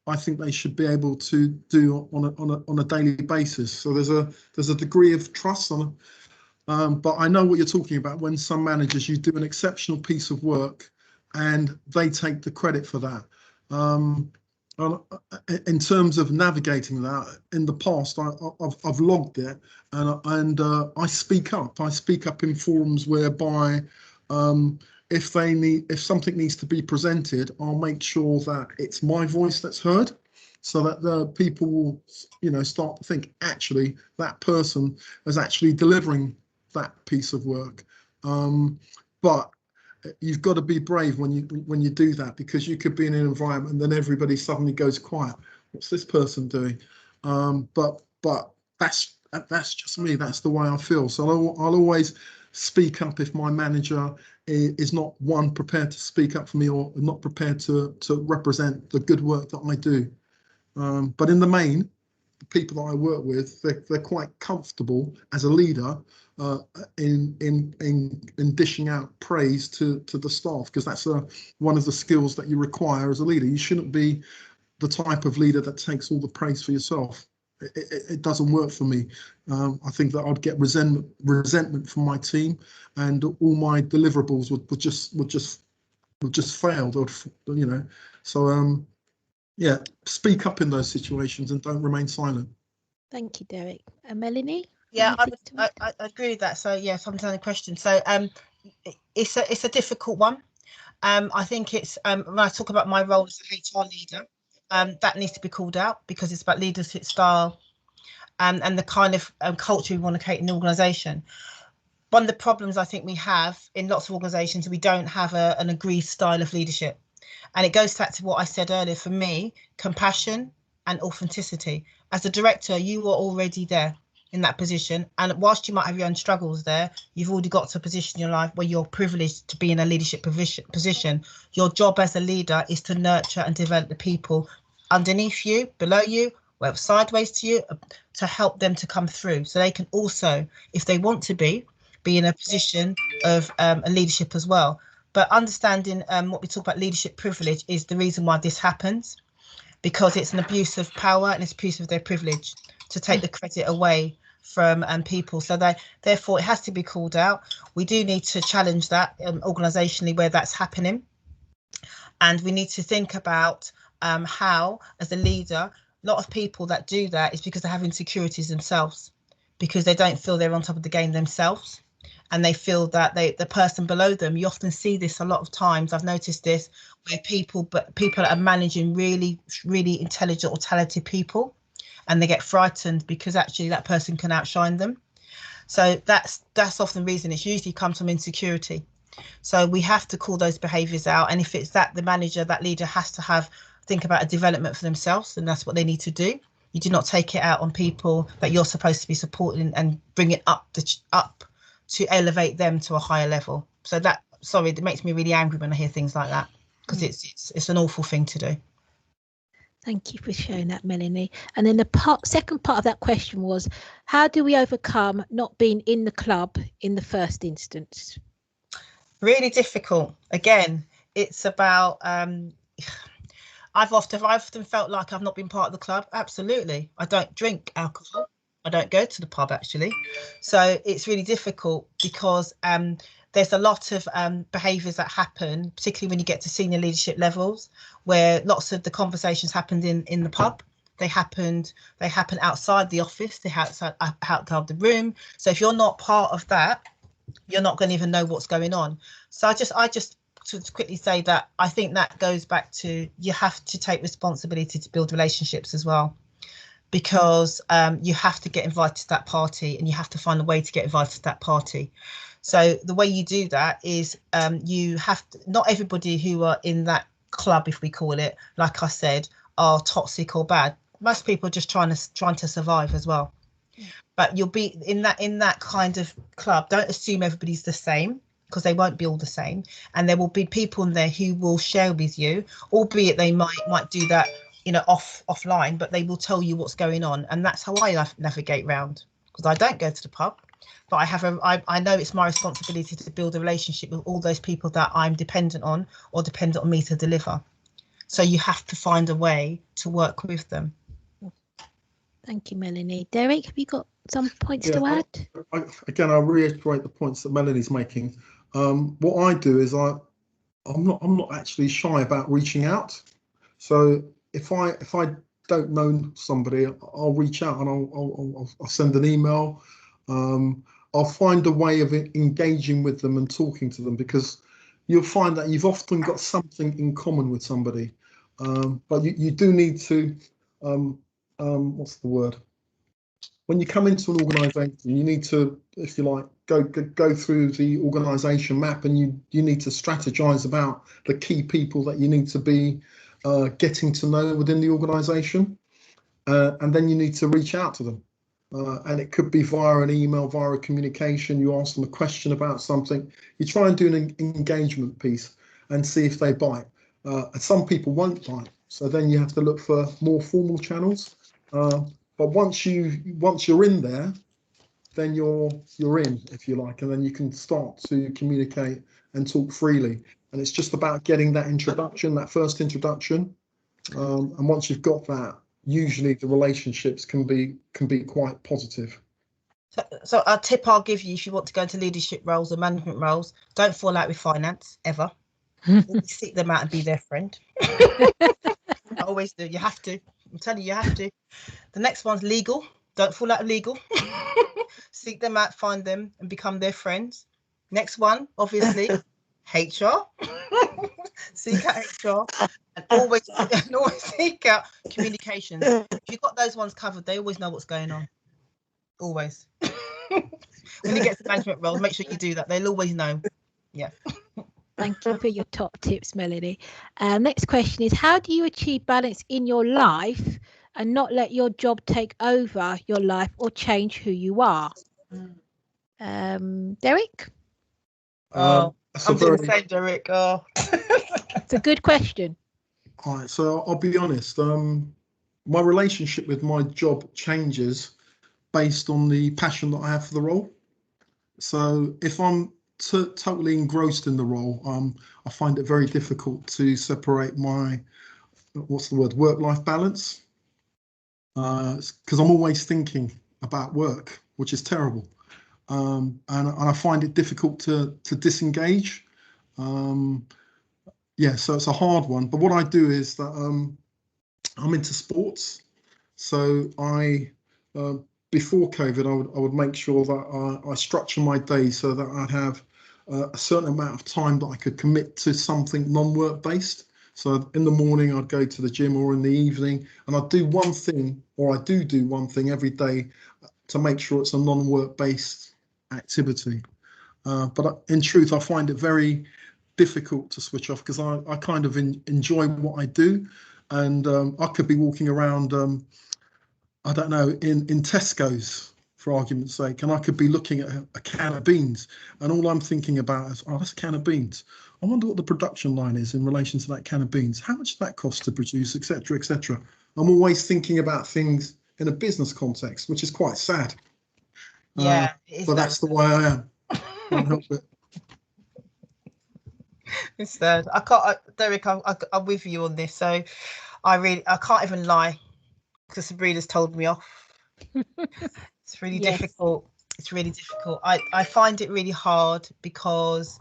I think they should be able to do on a daily basis. So there's a degree of trust on. But I know what you're talking about when some managers, you do an exceptional piece of work and they take the credit for that. In terms of navigating that, in the past, I've logged it and I speak up. I speak up in forums whereby if something needs to be presented, I'll make sure that it's my voice that's heard, so that the people will, you know, start to think actually that person is actually delivering that piece of work. But you've got to be brave when you do that, because you could be in an environment and then everybody suddenly goes quiet. What's this person doing? But that's just me. That's the way I feel. So I'll always speak up if my manager is not prepared to speak up for me or not prepared to represent the good work that I do. But in the main, the people that I work with, they're quite comfortable as a leader in dishing out praise to the staff, because that's one of the skills that you require as a leader. You shouldn't be the type of leader that takes all the praise for yourself. It doesn't work for me. I think that I'd get resentment from my team, and all my deliverables would just fail. You know, so yeah, speak up in those situations and don't remain silent. Thank you, Derrick. And Melanie? Yeah, I agree with that. So yeah, sometimes a question. So it's a difficult one. I think it's when I talk about my role as a HR leader, that needs to be called out, because it's about leadership style and the kind of culture we want to create in the organisation. One of the problems I think we have in lots of organisations, we don't have an agreed style of leadership. And it goes back to what I said earlier. For me, compassion and authenticity. As a director, you are already there in that position. And whilst you might have your own struggles there, you've already got to a position in your life where you're privileged to be in a leadership position. Your job as a leader is to nurture and develop the people underneath you, below you, well, sideways to you, to help them to come through. So they can also, if they want to be in a position of a leadership as well. But understanding what we talk about leadership privilege is the reason why this happens, because it's an abuse of power and it's abuse of their privilege to take the credit away from people. So therefore it has to be called out. We do need to challenge that organisationally where that's happening. And we need to think about how, as a leader, a lot of people that do that is because they have insecurities themselves, because they don't feel they're on top of the game themselves. and they feel that the person below them, you often see this a lot of times, I've noticed this, where people are managing really, really intelligent or talented people, and they get frightened because actually that person can outshine them. So that's often the reason. It's usually comes from insecurity. So we have to call those behaviours out. And if it's that the manager, that leader has to think about a development for themselves, and that's what they need to do. You do not take it out on people that you're supposed to be supporting and bring it up to elevate them to a higher level. So that, sorry, it makes me really angry when I hear things like that, because it's an awful thing to do. Thank you for sharing that, Melanie. And then the second part of that question was, how do we overcome not being in the club in the first instance? Really difficult. Again, it's about I've often felt like I've not been part of the club. Absolutely. I don't drink alcohol. I don't go to the pub, actually. So it's really difficult because there's a lot of behaviours that happen, particularly when you get to senior leadership levels, where lots of the conversations happened in the pub. They happen outside the office. They happen outside the room. So if you're not part of that, you're not going to even know what's going on. So I just to quickly say that I think that goes back to, you have to take responsibility to build relationships as well, because you have to get invited to that party, and you have to find a way to get invited to that party. So the way you do that is you have to, not everybody who are in that club, if we call it, like I said, are toxic or bad. Most people are just trying to survive as well. But you'll be in that kind of club. Don't assume everybody's the same, because they won't be all the same. And there will be people in there who will share with you, albeit they might do that, you know, offline, but they will tell you what's going on. And that's how I navigate round, because I don't go to the pub, but I know it's my responsibility to build a relationship with all those people that I'm dependent on, or dependent on me to deliver. So you have to find a way to work with them. Thank you, Melanie. Derrick, have you got some points to add? I'll reiterate the points that Melanie's making. What I do is I'm not actually shy about reaching out. So if I don't know somebody, I'll reach out and I'll send an email. I'll find a way of engaging with them and talking to them, because you'll find that you've often got something in common with somebody. But you do need to, what's the word? When you come into an organisation, you need to, if you like, go through the organisation map, and you need to strategise about the key people that you need to be getting to know within the organisation, and then you need to reach out to them. And it could be via an email, via a communication. You ask them a question about something. You try and do an engagement piece and see if they bite. And some people won't bite, so then you have to look for more formal channels. But once you're in there, then you're in, if you like, and then you can start to communicate and talk freely. And it's just about getting that introduction, that first introduction. And once you've got that, usually the relationships can be quite positive. So a tip I'll give you, if you want to go into leadership roles or management roles, don't fall out with finance ever. Seek them out and be their friend. I always do. You have to. I'm telling you, you have to. The next one's legal. Don't fall out of legal. Seek them out, find them, and become their friends. Next one, obviously, HR. Seek out HR, and always seek out communications. If you've got those ones covered, they always know what's going on. Always. When you get to management roles, make sure you do that. They'll always know. Yeah. Thank you for your top tips, Melanie. Next question is, how do you achieve balance in your life and not let your job take over your life or change who you are? Derrick? I'm doing the same, Derrick. Oh. It's a good question. All right, so I'll be honest. My relationship with my job changes based on the passion that I have for the role. So if I'm totally engrossed in the role, I find it very difficult to separate my, work-life balance, because I'm always thinking about work, which is terrible, and I find it difficult to disengage. Yeah, so it's a hard one. But what I do is that I'm into sports, so I before COVID, I would make sure that I structure my day so that I have a certain amount of time that I could commit to something non-work based. So in the morning, I'd go to the gym, or in the evening, and I'd do one thing, or I do one thing every day to make sure it's a non-work based activity. But in truth, I find it very difficult to switch off, because I kind of enjoy what I do, and I could be walking around, I don't know, in Tesco's, for argument's sake, and I could be looking at a can of beans, and all I'm thinking about is, oh, that's a can of beans. I wonder what the production line is in relation to that can of beans. How much does that cost to produce, etc., etc. I'm always thinking about things in a business context, which is quite sad. Yeah, but that's the way I am. Can't help it. It's sad. I can't, Derrick, I'm with you on this. So I can't even lie, because Sabrina's told me off. It's really difficult. It's really difficult. I find it really hard because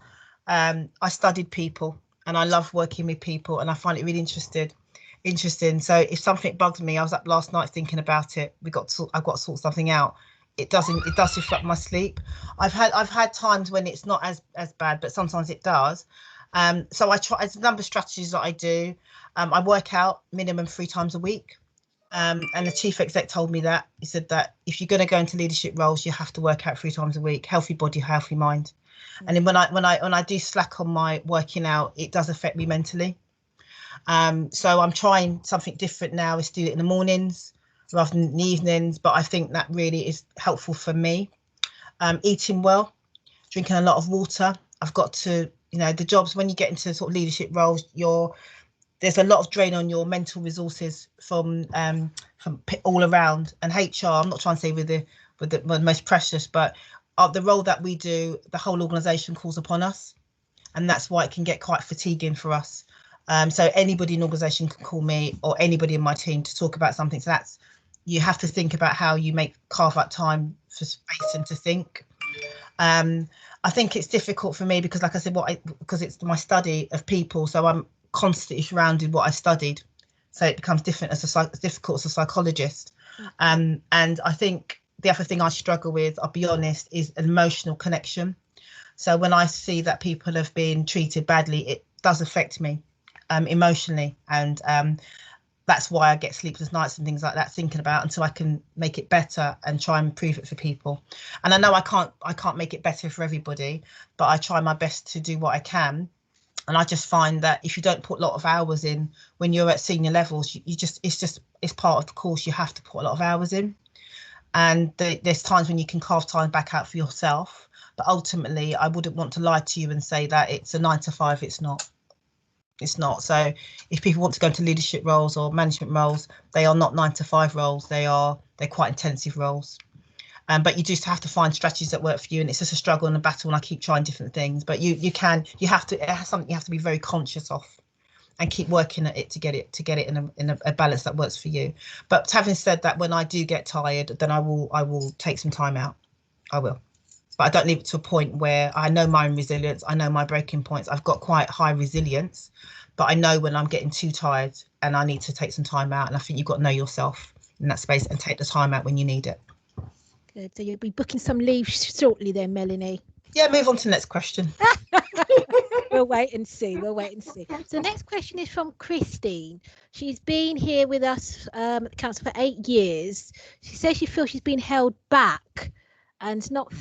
I studied people, and I love working with people, and I find it really interesting. So if something bugs me, I was up last night thinking about it. I've got to sort something out. It does disrupt my sleep. I've had times when it's not as bad, but sometimes it does. So I try. There's a number of strategies that I do. I work out minimum 3 times a week. And the chief exec told me that. He said that if you're going to go into leadership roles, you have to work out 3 times a week. Healthy body, healthy mind. And then when I do slack on my working out, it does affect me mentally. So I'm trying something different now, is do it in the mornings rather than in the evenings. But I think that really is helpful for me. Eating well, drinking a lot of water. I've got to, the jobs, when you get into sort of leadership roles, there's a lot of drain on your mental resources from all around. And HR, I'm not trying to say with the most precious, but the role that we do, the whole organisation calls upon us, and that's why it can get quite fatiguing for us. So anybody in the organisation can call me, or anybody in my team, to talk about something. So you have to think about how you carve out time for space and to think. I think it's difficult for me because, like I said, because it's my study of people, so I'm constantly surrounded what I studied, so it becomes difficult as a psychologist. And I think the other thing I struggle with, I'll be honest, is an emotional connection. So when I see that people have been treated badly, it does affect me emotionally, and that's why I get sleepless nights and things like that, thinking about, until I can make it better and try and improve it for people. And I know I can't make it better for everybody, but I try my best to do what I can. And I just find that if you don't put a lot of hours in when you're at senior levels, it's part of the course. You have to put a lot of hours in. And there's times when you can carve time back out for yourself. But ultimately, I wouldn't want to lie to you and say that it's a 9 to 5. It's not. It's not. So if people want to go into leadership roles or management roles, they are not 9 to 5 roles. They're quite intensive roles. But you just have to find strategies that work for you, and it's just a struggle and a battle, and I keep trying different things. But it has something you have to be very conscious of, and keep working at it to get it in a balance that works for you. But having said that, when I do get tired, then I will take some time out. I will. But I don't leave it to a point where I know my resilience. I know my breaking points. I've got quite high resilience, but I know when I'm getting too tired and I need to take some time out. And I think you've got to know yourself in that space and take the time out when you need it. Good. So you'll be booking some leave shortly then, Melanie. Yeah, move on to the next question. We'll wait and see. So the next question is from Christine. She's been here with us at the council for 8 years. She says she feels she's been held back and not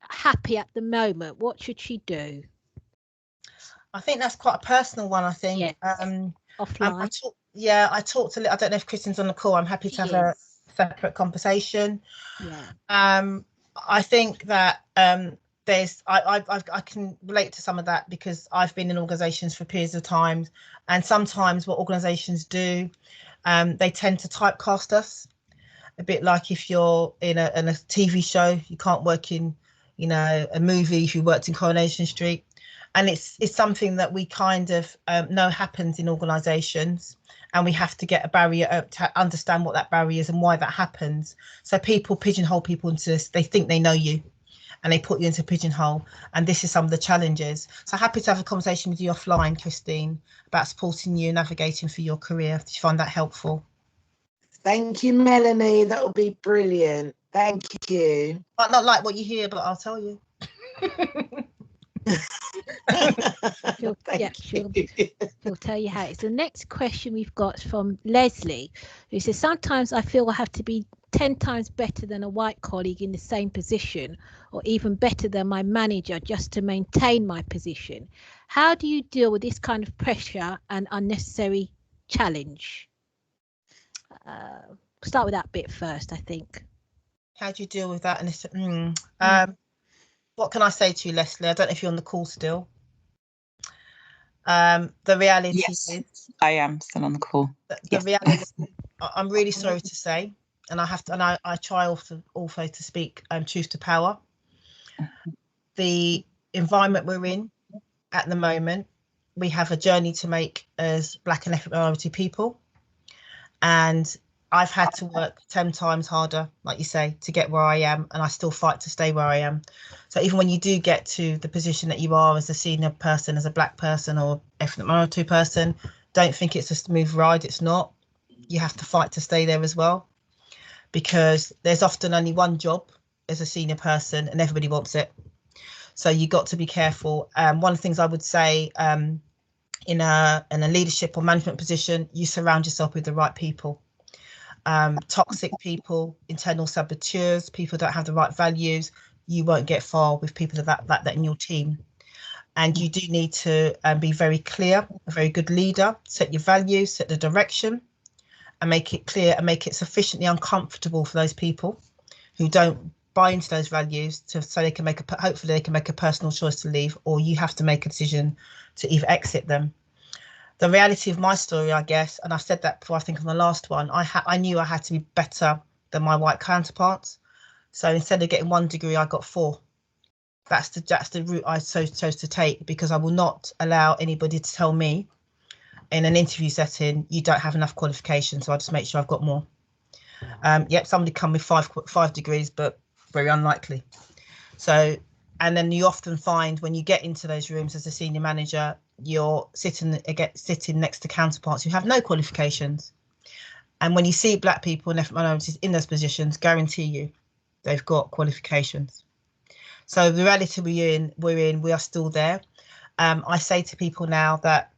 happy at the moment. What should she do? I think that's quite a personal one. I think. Yes. Offline. I talked I don't know if Christine's on the call. I'm happy to have a separate conversation. Yeah. I think that I can relate to some of that, because I've been in organisations for periods of time, and sometimes what organisations do, they tend to typecast us. A bit like if you're in a TV show, you can't work in, a movie if you worked in Coronation Street. And it's something that we kind of know happens in organisations, and we have to get a barrier to understand what that barrier is and why that happens. So people pigeonhole people into this. They think they know you, and they put you into a pigeonhole. And this is some of the challenges. So happy to have a conversation with you offline, Christine, about supporting you navigating for your career. Did you find that helpful? Thank you, Melanie. That will be brilliant. Thank you. Might not like what you hear, but I'll tell you. She'll tell you how it is. The next question we've got from Leslie, who says, sometimes I feel I have to be 10 times better than a white colleague in the same position, or even better than my manager, just to maintain my position. How do you deal with this kind of pressure and unnecessary challenge? Start with that bit first, I think. How do you deal with that? What can I say to you, Leslie? I don't know if you're on the call still. The reality is, I am still on the call. The reality, I'm really sorry to say, and I have to, and I try also to speak truth to power. The environment we're in at the moment, we have a journey to make as Black and ethnic minority people, and I've had to work 10 times harder, like you say, to get where I am, and I still fight to stay where I am. So even when you do get to the position that you are as a senior person, as a Black person or ethnic minority person, don't think it's a smooth ride. It's not. You have to fight to stay there as well, because there's often only one job as a senior person and everybody wants it. So you got to be careful. One of the things I would say in a leadership or management position, you surround yourself with the right people. Toxic people, internal saboteurs, people don't have the right values, you won't get far with people like that in your team. And you do need to be very clear, a very good leader, set your values, set the direction, and make it clear and make it sufficiently uncomfortable for those people who don't buy into those values, so they can hopefully they can make a personal choice to leave, or you have to make a decision to either exit them. The reality of my story, I guess, and I've said that before, I think on the last one, I knew I had to be better than my white counterparts. So instead of getting 1 degree, I got 4. That's the route I chose to take, because I will not allow anybody to tell me in an interview setting, you don't have enough qualifications, so I just make sure I've got more. Yep, somebody come with 5 degrees, but very unlikely. So, and then you often find when you get into those rooms as a senior manager, you're sitting next to counterparts who have no qualifications. And when you see Black people and ethnic minorities in those positions, guarantee you they've got qualifications. So the reality we are still there. I say to people now that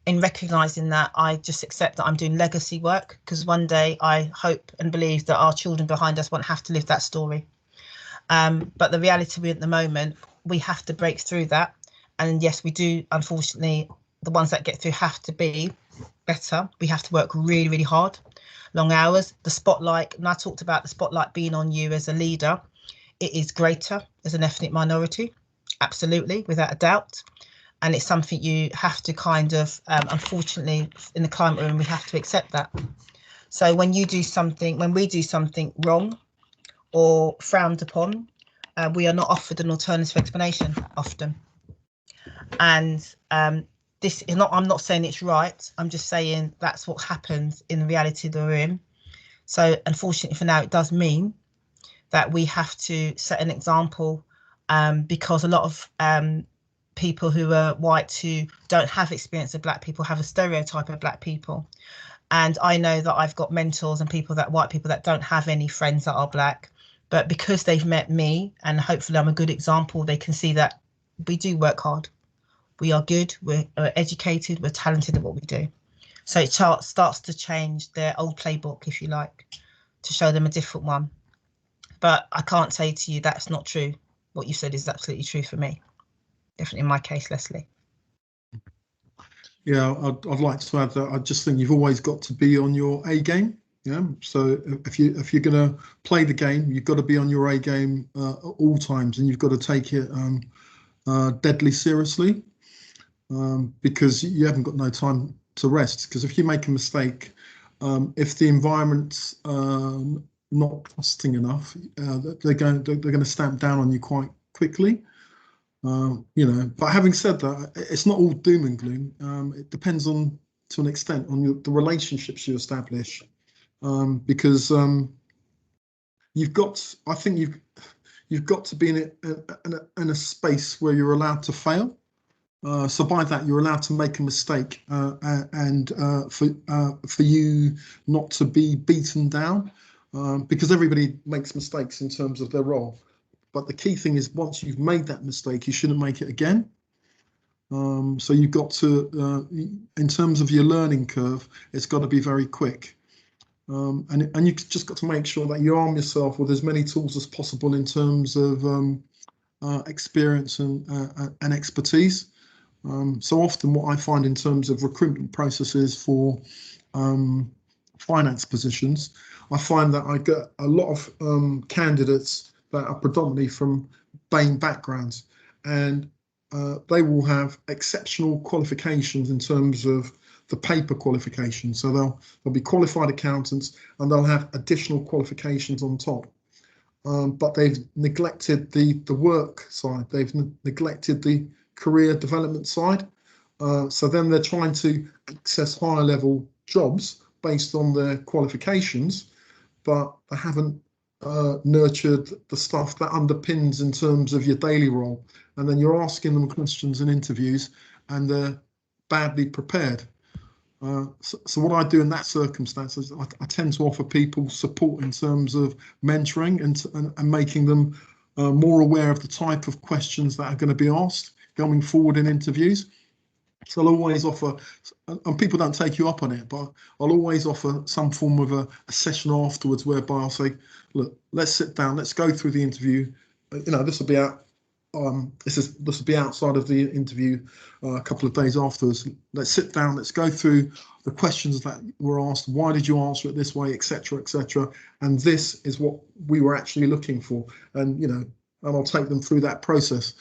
in recognising that, I just accept that I'm doing legacy work, because one day I hope and believe that our children behind us won't have to live that story. But the reality at the moment, we have to break through that. And yes, we do, unfortunately, the ones that get through have to be better. We have to work really, really hard, long hours. The spotlight, and I talked about the spotlight being on you as a leader, it is greater as an ethnic minority, absolutely, without a doubt. And it's something you have to kind of, unfortunately, in the climate room, we have to accept that. So when we do something wrong or frowned upon, we are not offered an alternative explanation often. And this is not, I'm not saying it's right, I'm just saying that's what happens in the reality that we're in. So unfortunately for now, it does mean that we have to set an example, because a lot of people who are white who don't have experience of Black people have a stereotype of Black people. And I know that I've got mentors and white people that don't have any friends that are Black, but because they've met me and hopefully I'm a good example, they can see that we do work hard. We are good, we're educated, we're talented at what we do. So it starts to change their old playbook, if you like, to show them a different one. But I can't say to you that's not true. What you said is absolutely true for me. Definitely in my case, Leslie. Yeah, I'd like to add that I just think you've always got to be on your A game. Yeah, so if you're going to play the game, you've got to be on your A game at all times, and you've got to take it deadly seriously, because you haven't got no time to rest. Because if you make a mistake, if the environment's not trusting enough, they're going to stamp down on you quite quickly. But having said that, it's not all doom and gloom. It depends to an extent on the relationships you establish, because you've got to be in a space where you're allowed to fail. So by that, you're allowed to make a mistake, and for you not to be beaten down. because everybody makes mistakes in terms of their role. But the key thing is, once you've made that mistake, you shouldn't make it again. So you've got to, in terms of your learning curve, it's got to be very quick. And you've just got to make sure that you arm yourself with as many tools as possible in terms of experience and expertise. So often what I find in terms of recruitment processes for finance positions, I find that I get a lot of candidates that are predominantly from BAME backgrounds, and they will have exceptional qualifications in terms of the paper qualifications. So they'll be qualified accountants and they'll have additional qualifications on top. But they've neglected the work side. They've neglected the career development side. So then they're trying to access higher level jobs based on their qualifications, but they haven't nurtured the stuff that underpins in terms of your daily role. And then you're asking them questions in interviews and they're badly prepared. So what I do in that circumstance is I tend to offer people support in terms of mentoring and making them more aware of the type of questions that are going to be asked going forward in interviews. So I'll always offer, and people don't take you up on it, but I'll always offer some form of a session afterwards whereby I'll say, look, let's sit down, let's go through the interview. This will be out. This will be outside of the interview a couple of days afterwards. Let's sit down, let's go through the questions that were asked. Why did you answer it this way, etc., etc. And this is what we were actually looking for. And and I'll take them through that process.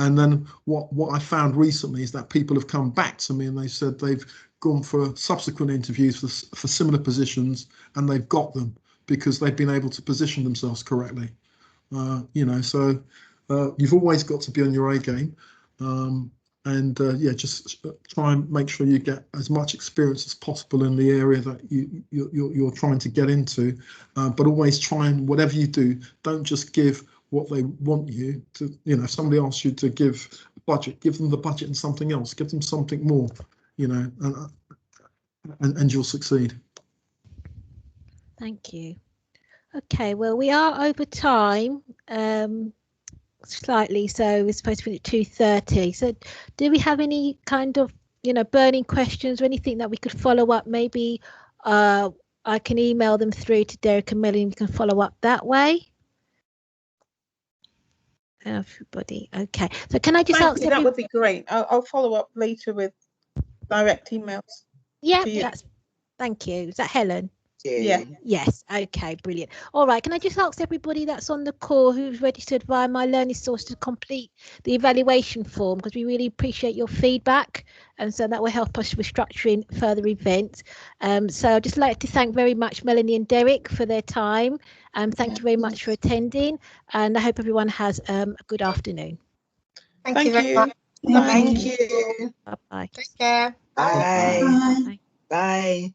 And then what I found recently is that people have come back to me and they said they've gone for subsequent interviews for similar positions and they've got them because they've been able to position themselves correctly. So you've always got to be on your A game, just try and make sure you get as much experience as possible in the area that you're trying to get into, but always try and, whatever you do, don't just give what they want you to. If somebody asks you to give a budget, give them the budget and something else, give them something more, and you'll succeed. Thank you. Okay, well, we are over time. Slightly, so we're supposed to finish at 2:30. So do we have any kind of burning questions or anything that we could follow up? Maybe I can email them through to Derrick and Melanie. We can follow up that way. Everybody, okay. So can I just ask that would be great. I'll follow up later with direct emails. Yeah, thank you. Is that Helen? Yeah. Yes. Okay, brilliant. All right, can I just ask everybody that's on the call who's registered via My Learning Source to complete the evaluation form, because we really appreciate your feedback, and so that will help us with structuring further events. So I'd just like to thank very much Melanie and Derrick for their time. Thank you very much for attending, and I hope everyone has a good afternoon. Thank you very much. Thank you. Bye-bye. Take care. Bye. Bye. Bye.